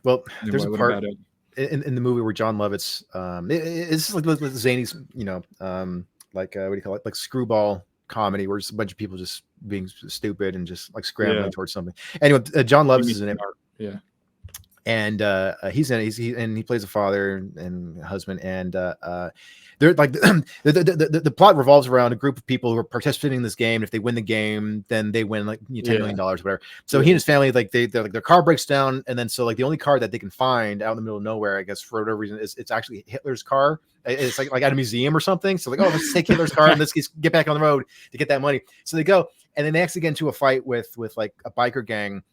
Well, Anyway, there's a what part about it? in the movie where John Lovett's it's like with Zany's, like what do you call it, like screwball comedy where it's a bunch of people just being stupid and just like scrambling towards something. Anyway, John Lovitz is in it. Yeah. And he's in it. He plays a father and husband, and they're like the plot revolves around a group of people who are participating in this game. If they win the game, then they win like $10 million, whatever. So he and his family, like like their car breaks down, and then so like the only car that they can find out in the middle of nowhere, I guess for whatever reason, it's actually Hitler's car. It's like at a museum or something. So like, oh, let's take Hitler's car and let's get back on the road to get that money. So they go, and then they actually get into a fight with like a biker gang.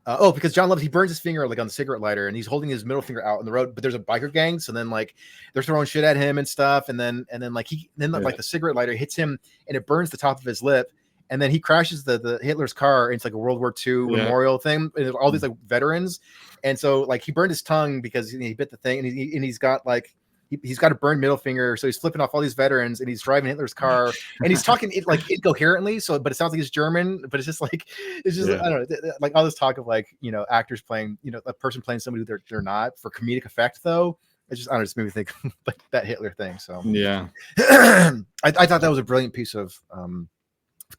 Because John Lovitz, he burns his finger like on the cigarette lighter, and he's holding his middle finger out on the road. But there's a biker gang, so then like they're throwing shit at him and stuff, and then like like the cigarette lighter hits him, and it burns the top of his lip, and then he crashes the Hitler's car into like a World War II memorial thing, and all these like veterans, and so like he burned his tongue because he bit the thing, and he's got like. He's got a burned middle finger, so he's flipping off all these veterans, and he's driving Hitler's car, and he's talking like incoherently. So, but it sounds like he's German. But it's just like I don't know, like all this talk of like actors playing a person playing somebody who they're not for comedic effect though. It just just made me think like that Hitler thing. So yeah, I thought that was a brilliant piece of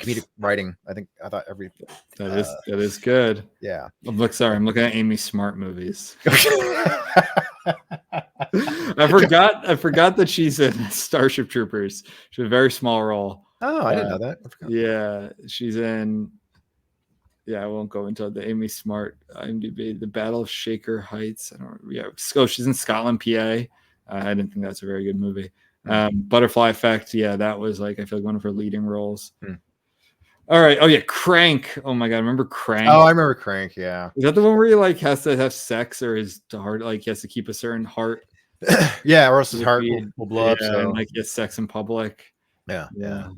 comedic writing. I thought that is good. Yeah. I'm looking at Amy Smart movies. I forgot that she's in Starship Troopers. She has a very small role. Oh, I didn't know that. Yeah, she's in. Yeah, I won't go into the Amy Smart IMDb. The Battle of Shaker Heights. I don't. Yeah, she's in Scotland, PA. I didn't think that's a very good movie. Butterfly Effect. Yeah, that was like I feel like one of her leading roles. All right. Oh yeah, Crank. Oh my god, remember Crank? Oh, I remember Crank. Yeah. Is that the one where he like has to have sex or his heart like he has to keep a certain heart? Yeah, or else his heart will blow up. So and, like he has sex in public. Yeah,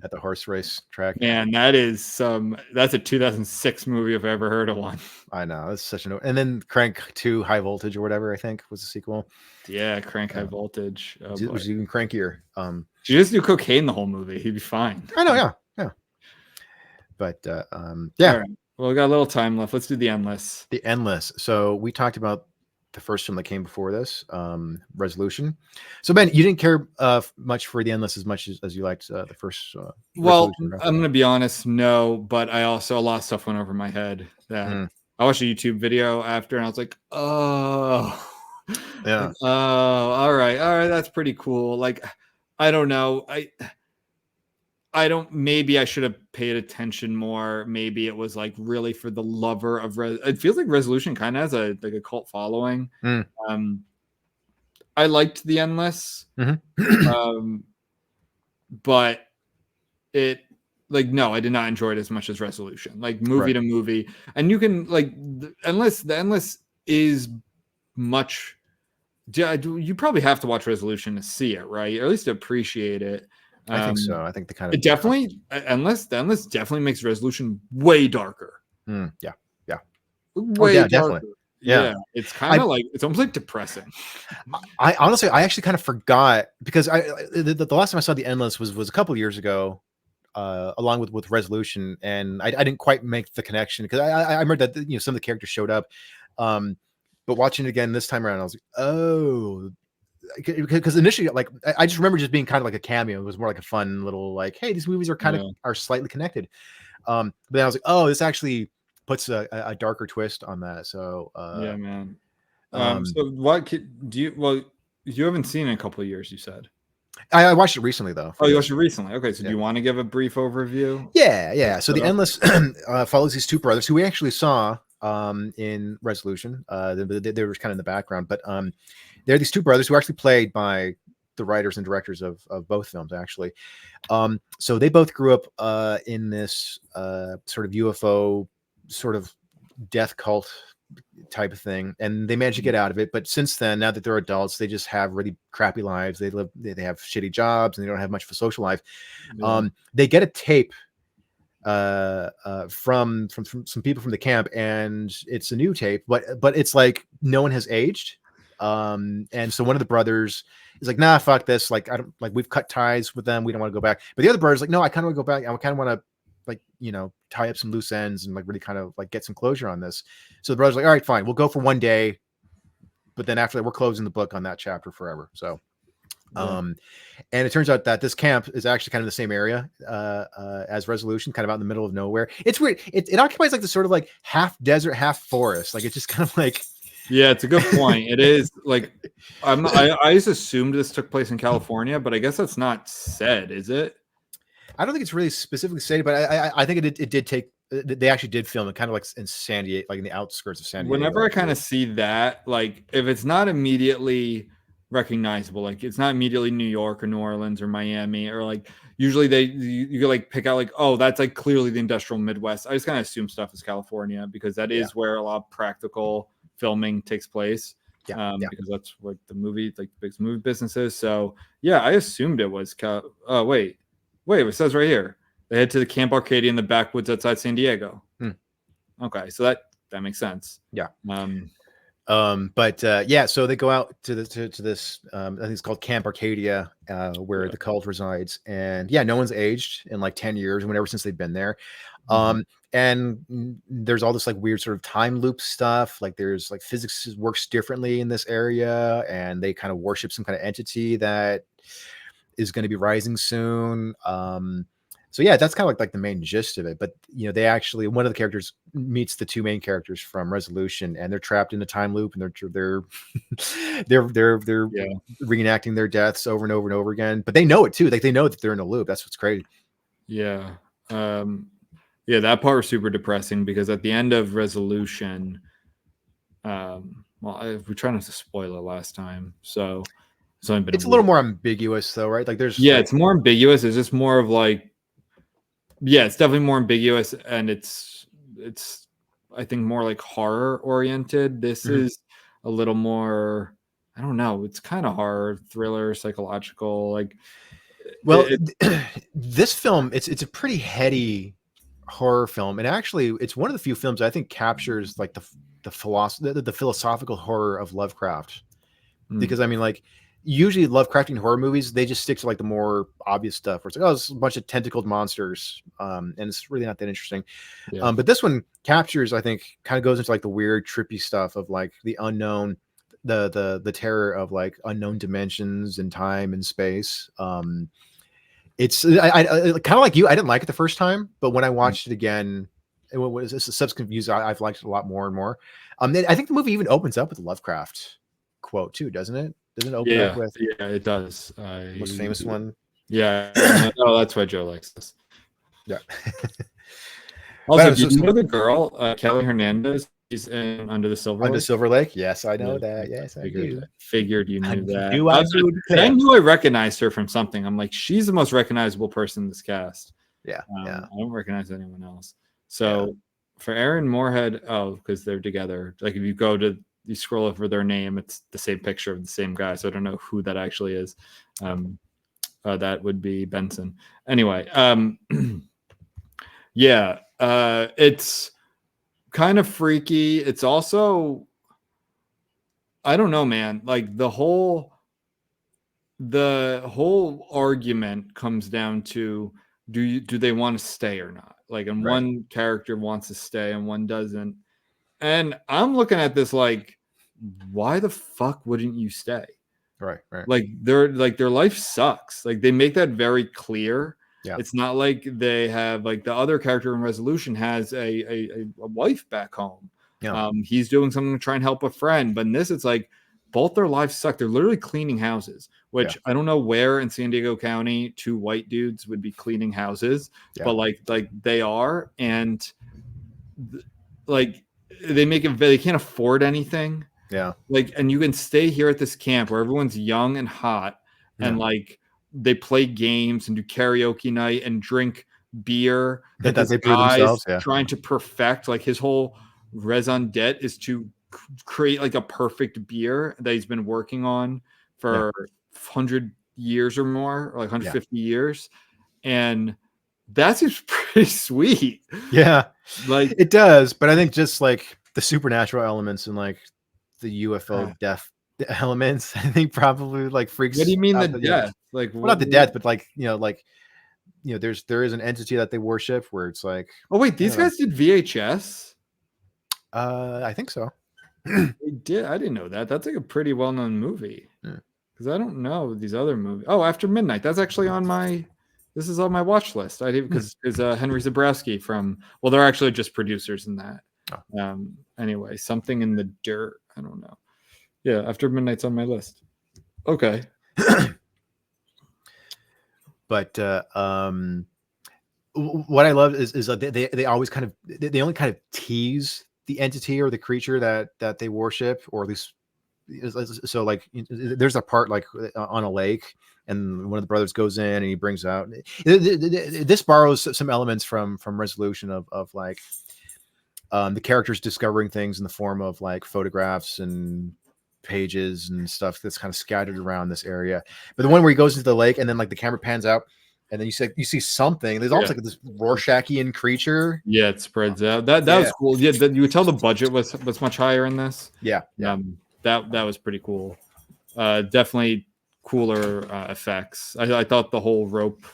at the horse race track. Man, that's a 2006 movie if I ever heard of one. I know, it's such an. And then Crank 2 High Voltage or whatever I think was the sequel. Yeah, Crank High Voltage. It was even crankier. You just do cocaine the whole movie, he'd be fine. I know, yeah. But yeah. All right. Well, we got a little time left. Let's do The Endless. The Endless. So we talked about the first film that came before this, Resolution. So Ben, you didn't care much for The Endless as much as you liked the first. Well, I'm gonna be honest, no, but I also a lot of stuff went over my head. That I watched a YouTube video after, and I was like, oh, yeah, all right, that's pretty cool. Like, I don't know, I don't. Maybe I should have paid attention more. Maybe it was like really for the lover of. It feels like Resolution kind of has a cult following. I liked The Endless, but it no, I did not enjoy it as much as Resolution. Like movie to movie, and you can like The Endless is much. You probably have to watch Resolution to see it, right? Or at least to appreciate it. I think so. I think the kind of it definitely Endless definitely makes Resolution way darker. Yeah. Way darker. Definitely. Yeah. It's kind of like it's almost like depressing. I honestly actually kind of forgot because the last time I saw The Endless was a couple of years ago, along with Resolution, and I didn't quite make the connection because I remember that some of the characters showed up, but watching it again this time around, I was like, oh. Because initially, like I just remember just being kind of like a cameo. It was more like a fun little like, hey, these movies are kind of are slightly connected. But then I was like, oh, this actually puts a darker twist on that. So yeah, man. So what do you? Well, you haven't seen it in a couple of years. You said I watched it recently though. Oh, you watched it recently. Okay, so do you want to give a brief overview? Yeah. So The Endless follows these two brothers who we actually saw in Resolution. They were kind of in the background, but they're these two brothers who are actually played by the writers and directors of both films, actually. So they both grew up in this sort of UFO, sort of death cult type of thing, and they manage to get out of it. But since then, now that they're adults, they just have really crappy lives. They have shitty jobs, and they don't have much of a social life. They get a tape from some people from the camp, and it's a new tape, but it's like no one has aged. And so one of the brothers is like, nah, fuck this. Like, I don't like, we've cut ties with them. We don't want to go back. But the other brother's like, no, I kind of want to go back. I kind of want to, like, you know, tie up some loose ends and like really kind of like get some closure on this. So the brother's like, all right, fine, we'll go for one day. But then after that, we're closing the book on that chapter forever. So, and it turns out that this camp is actually kind of the same area as Resolution, kind of out in the middle of nowhere. It's weird. It occupies like the sort of like half desert, half forest. Like, it's just kind of like, yeah, it's a good point. It is like I just assumed this took place in California, but I guess that's not said, is it? I don't think it's really specifically stated, but I think it did take. They actually did film it kind of like in San Diego, like in the outskirts of San Diego. Whenever I kind of see that, like if it's not immediately recognizable, like it's not immediately New York or New Orleans or Miami, or like usually you can like pick out like, oh, that's like clearly the industrial Midwest. I just kind of assume stuff is California because that is where a lot of practical filming takes place. Because that's what the movie, like the biggest movie business is. So yeah, I assumed it was oh wait, it says right here they head to the Camp Arcadia in the backwoods outside San Diego. Okay, so that makes sense. So they go out to this I think it's called Camp Arcadia, where the cult resides, and no one's aged in like 10 years, whenever since they've been there. And there's all this like weird sort of time loop stuff. Like there's like physics works differently in this area, and they kind of worship some kind of entity that is going to be rising soon. So yeah, that's kind of like the main gist of it. But you know, they actually, one of the characters meets the two main characters from Resolution, and they're trapped in a time loop, and they're reenacting their deaths over and over and over again. But they know it too. Like they know that they're in a loop. That's what's crazy. Yeah. That part was super depressing because at the end of Resolution, we tried not to spoil it last time, so it's only been a little more ambiguous though, right? Like there's it's more ambiguous. It's just more of like, it's definitely more ambiguous, and it's I think more like horror oriented. This is a little more, I don't know, it's kind of horror, thriller, psychological. Like, well, this film, it's a pretty heady horror film, and actually it's one of the few films I think captures like the philosophical horror of Lovecraft. Because I mean, like usually Lovecraftian horror movies, they just stick to like the more obvious stuff where it's like, oh, it's a bunch of tentacled monsters, and it's really not that interesting. But this one captures, I think, kind of goes into like the weird trippy stuff of like the unknown, the terror of like unknown dimensions and time and space. It's I kind of like you. I didn't like it the first time, but when I watched it again, it was a subsequent views. I've liked it a lot more and more. I think the movie even opens up with a Lovecraft quote too, doesn't it? Doesn't it open up with? Yeah, it does. Most famous one. Yeah. Oh, that's why Joe likes this. Yeah. Also, do you know the girl, Kelly Hernandez? She's in Under the Silver Lake. Under Silver Lake? Yes, I know that. Yes, I do. Figured you knew that. I knew I recognized her from something. I'm like, she's the most recognizable person in this cast. Yeah. I don't recognize anyone else. So for Aaron Moorhead, because they're together. Like if you scroll over their name, it's the same picture of the same guy. So I don't know who that actually is. That would be Benson. Anyway, it's kind of freaky. It's also, I don't know, man. Like the whole argument comes down to do they want to stay or not? Like, and one character wants to stay and one doesn't. And I'm looking at this like, why the fuck wouldn't you stay? Right. Like their life sucks. Like they make that very clear. Yeah. It's not like they have like the other character in Resolution has a wife back home. Yeah. He's doing something to try and help a friend. But in this, it's like both their lives suck. They're literally cleaning houses, which I don't know where in San Diego County 2 white dudes would be cleaning houses, but like they are, and like they can't afford anything. Yeah. Like, and you can stay here at this camp where everyone's young and hot, and like they play games and do karaoke night and drink beer that they brew themselves, trying to perfect. Like his whole raison d'etre is to create like a perfect beer that he's been working on for 100 years or more, or like 150 years, and that seems pretty sweet. Yeah, like it does, but I think just like the supernatural elements and like the UFO death elements, I think probably like freaks. What do you mean out the death? Like, well, not the death, but like there is an entity that they worship where it's like. Oh wait, these guys did VHS. I think so. They did. I didn't know that. That's like a pretty well-known movie. Because I don't know these other movies. Oh, After Midnight. That's actually on my. This is on my watch list. I did because Henry Zabrowski from. Well, they're actually just producers in that. Oh. Anyway, Something in the Dirt. I don't know. Yeah, After Midnight's on my list. Okay. But what I love is that they always kind of they only kind of tease the entity or the creature that they worship, or at least so like there's a part like on a lake, and one of the brothers goes in and he brings out this borrows some elements from Resolution of like the characters discovering things in the form of like photographs and pages and stuff that's kind of scattered around this area. But the one where he goes into the lake and then like the camera pans out and then you see something. There's almost like this Rorschachian creature. Yeah, it spreads out. That was cool. Yeah, you could tell the budget was much higher in this. Yeah. That was pretty cool. Definitely cooler effects. I thought the whole rope,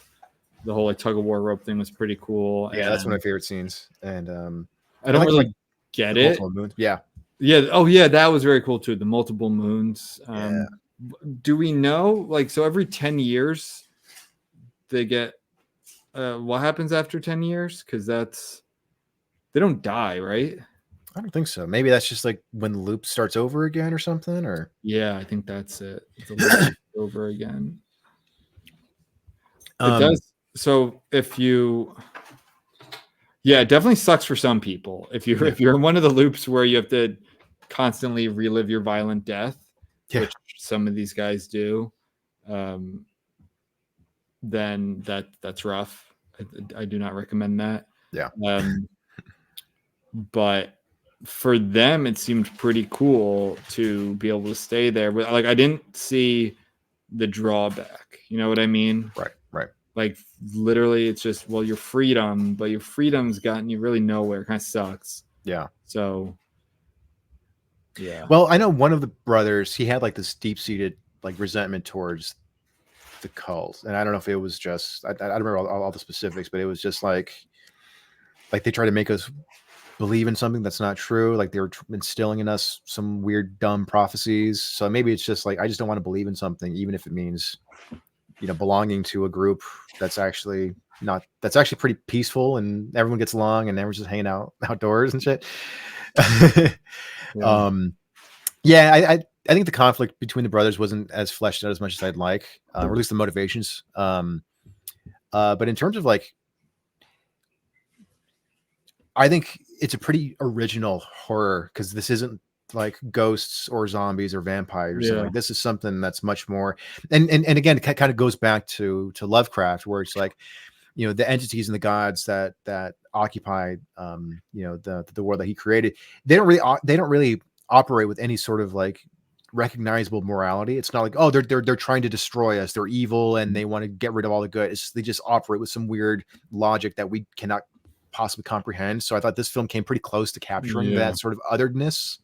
the whole like tug of war rope thing was pretty cool. Yeah, that's one of my favorite scenes. And I don't really get it. Yeah. Yeah. Oh yeah, that was very cool too. The multiple moons. Do we know like so every 10 years they get what happens after 10 years? Because they don't die, right? I don't think so. Maybe that's just like when the loop starts over again or something, or yeah, I think that's it. It's a loop over again. It does. So if you it definitely sucks for some people. If you're in one of the loops where you have to constantly relive your violent death, which some of these guys do, then that's rough. I do not recommend that. Yeah. But for them, it seemed pretty cool to be able to stay there. But like, I didn't see the drawback. You know what I mean? Right. Like literally, it's just your freedom, but your freedom's gotten you really nowhere. It kind of sucks. Yeah. So. Yeah. Well, I know one of the brothers, he had like this deep-seated like resentment towards the cult, and I don't know if it was just I don't remember all the specifics, but it was just like they try to make us believe in something that's not true. Like they were instilling in us some weird dumb prophecies. So maybe it's just like I just don't want to believe in something, even if it means belonging to a group that's actually pretty peaceful and everyone gets along and everyone's just hanging out outdoors and shit. I think the conflict between the brothers wasn't as fleshed out as much as I'd like, or at least the motivations. But in terms of like, I think it's a pretty original horror because this isn't like ghosts or zombies or vampires. Yeah. Like, this is something that's much more, and again, it kind of goes back to Lovecraft, where it's like, the entities and the gods that occupy, the world that he created. They don't really operate with any sort of like recognizable morality. It's not like, oh, they're trying to destroy us. They're evil and they want to get rid of all the good. It's just, they just operate with some weird logic that we cannot possibly comprehend. So I thought this film came pretty close to capturing that sort of otherness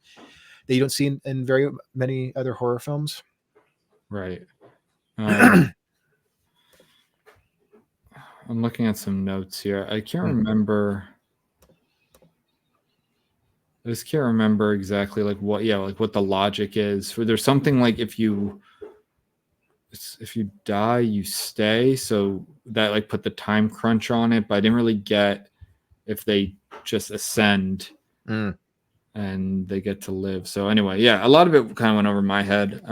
that you don't see in very many other horror films. Right. I'm looking at some notes here. I can't remember. I just can't remember exactly like what the logic is. There's something like if you die, you stay. So that like put the time crunch on it, but I didn't really get if they just ascend and they get to live. So anyway, a lot of it kind of went over my head.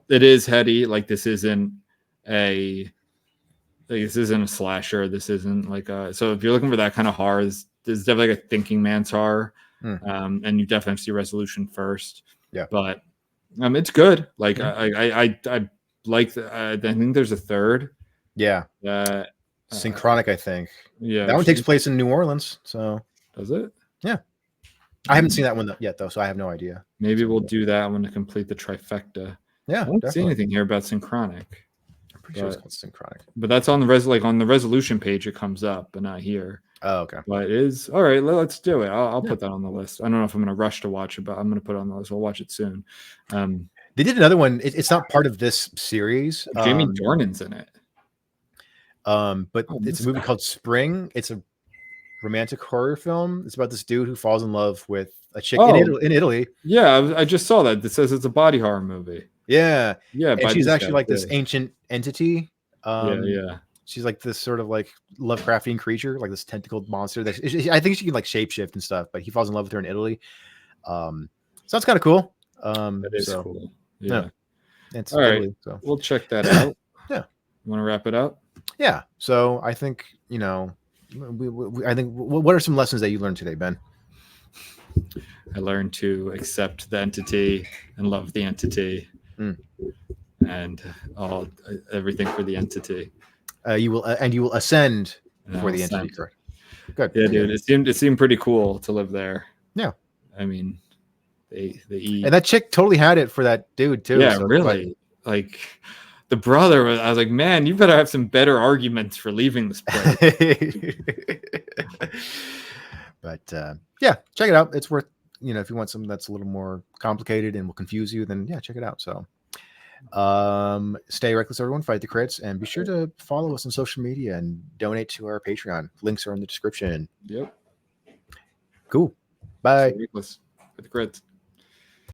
It is heady. Like this isn't a slasher. This isn't like so if you're looking for that kind of horror, there's definitely like a thinking man's horror. And you definitely see Resolution first. Yeah. But it's good. Like I like I think there's a third. Yeah. Synchronic, I think. Yeah. That one takes place in New Orleans. So does it? Yeah. I haven't seen that one yet, though, so I have no idea. Maybe we'll do that one to complete the trifecta. Yeah, I don't see definitely. anything here about synchronic. I'm pretty sure it's called synchronic. But that's on the on the resolution page. It comes up, but not here. Oh, okay. But it is all right. Let's do it. I'll put that on the list. I don't know if I'm going to rush to watch it, but I'm going to put it on the list. I'll watch it soon. They did another one. It's not part of this series. Jamie Dornan's in it. But it's a movie called Spring. It's a romantic horror film. It's about this dude who falls in love with a chick in Italy. Yeah, I just saw that. It says it's a body horror movie. Yeah. Yeah. And she's actually like this ancient entity. Yeah. She's like this sort of like Lovecraftian creature, like this tentacled monster. I think she can like shapeshift and stuff, but he falls in love with her in Italy. So that's kind of cool. That is cool. Yeah. It's all right. Italy, so. We'll check that out. Yeah. You want to wrap it up? Yeah. So I think, I think what are some lessons that you learned today, Ben? I learned to accept the entity and love the entity and everything for the entity. You will ascend for the entity. Correct. Good. Yeah, dude. It seemed pretty cool to live there. Yeah. I mean, they eat. And that chick totally had it for that dude too. Yeah, so really. Like the brother, I was like, man, you better have some better arguments for leaving this place. But yeah, check it out. It's worth, if you want something that's a little more complicated and will confuse you, then yeah, check it out. So stay reckless, everyone. Fight the crits, and be sure to follow us on social media and donate to our Patreon. Links are in the description. Yep. Cool. Bye. Stay reckless. Fight the crits.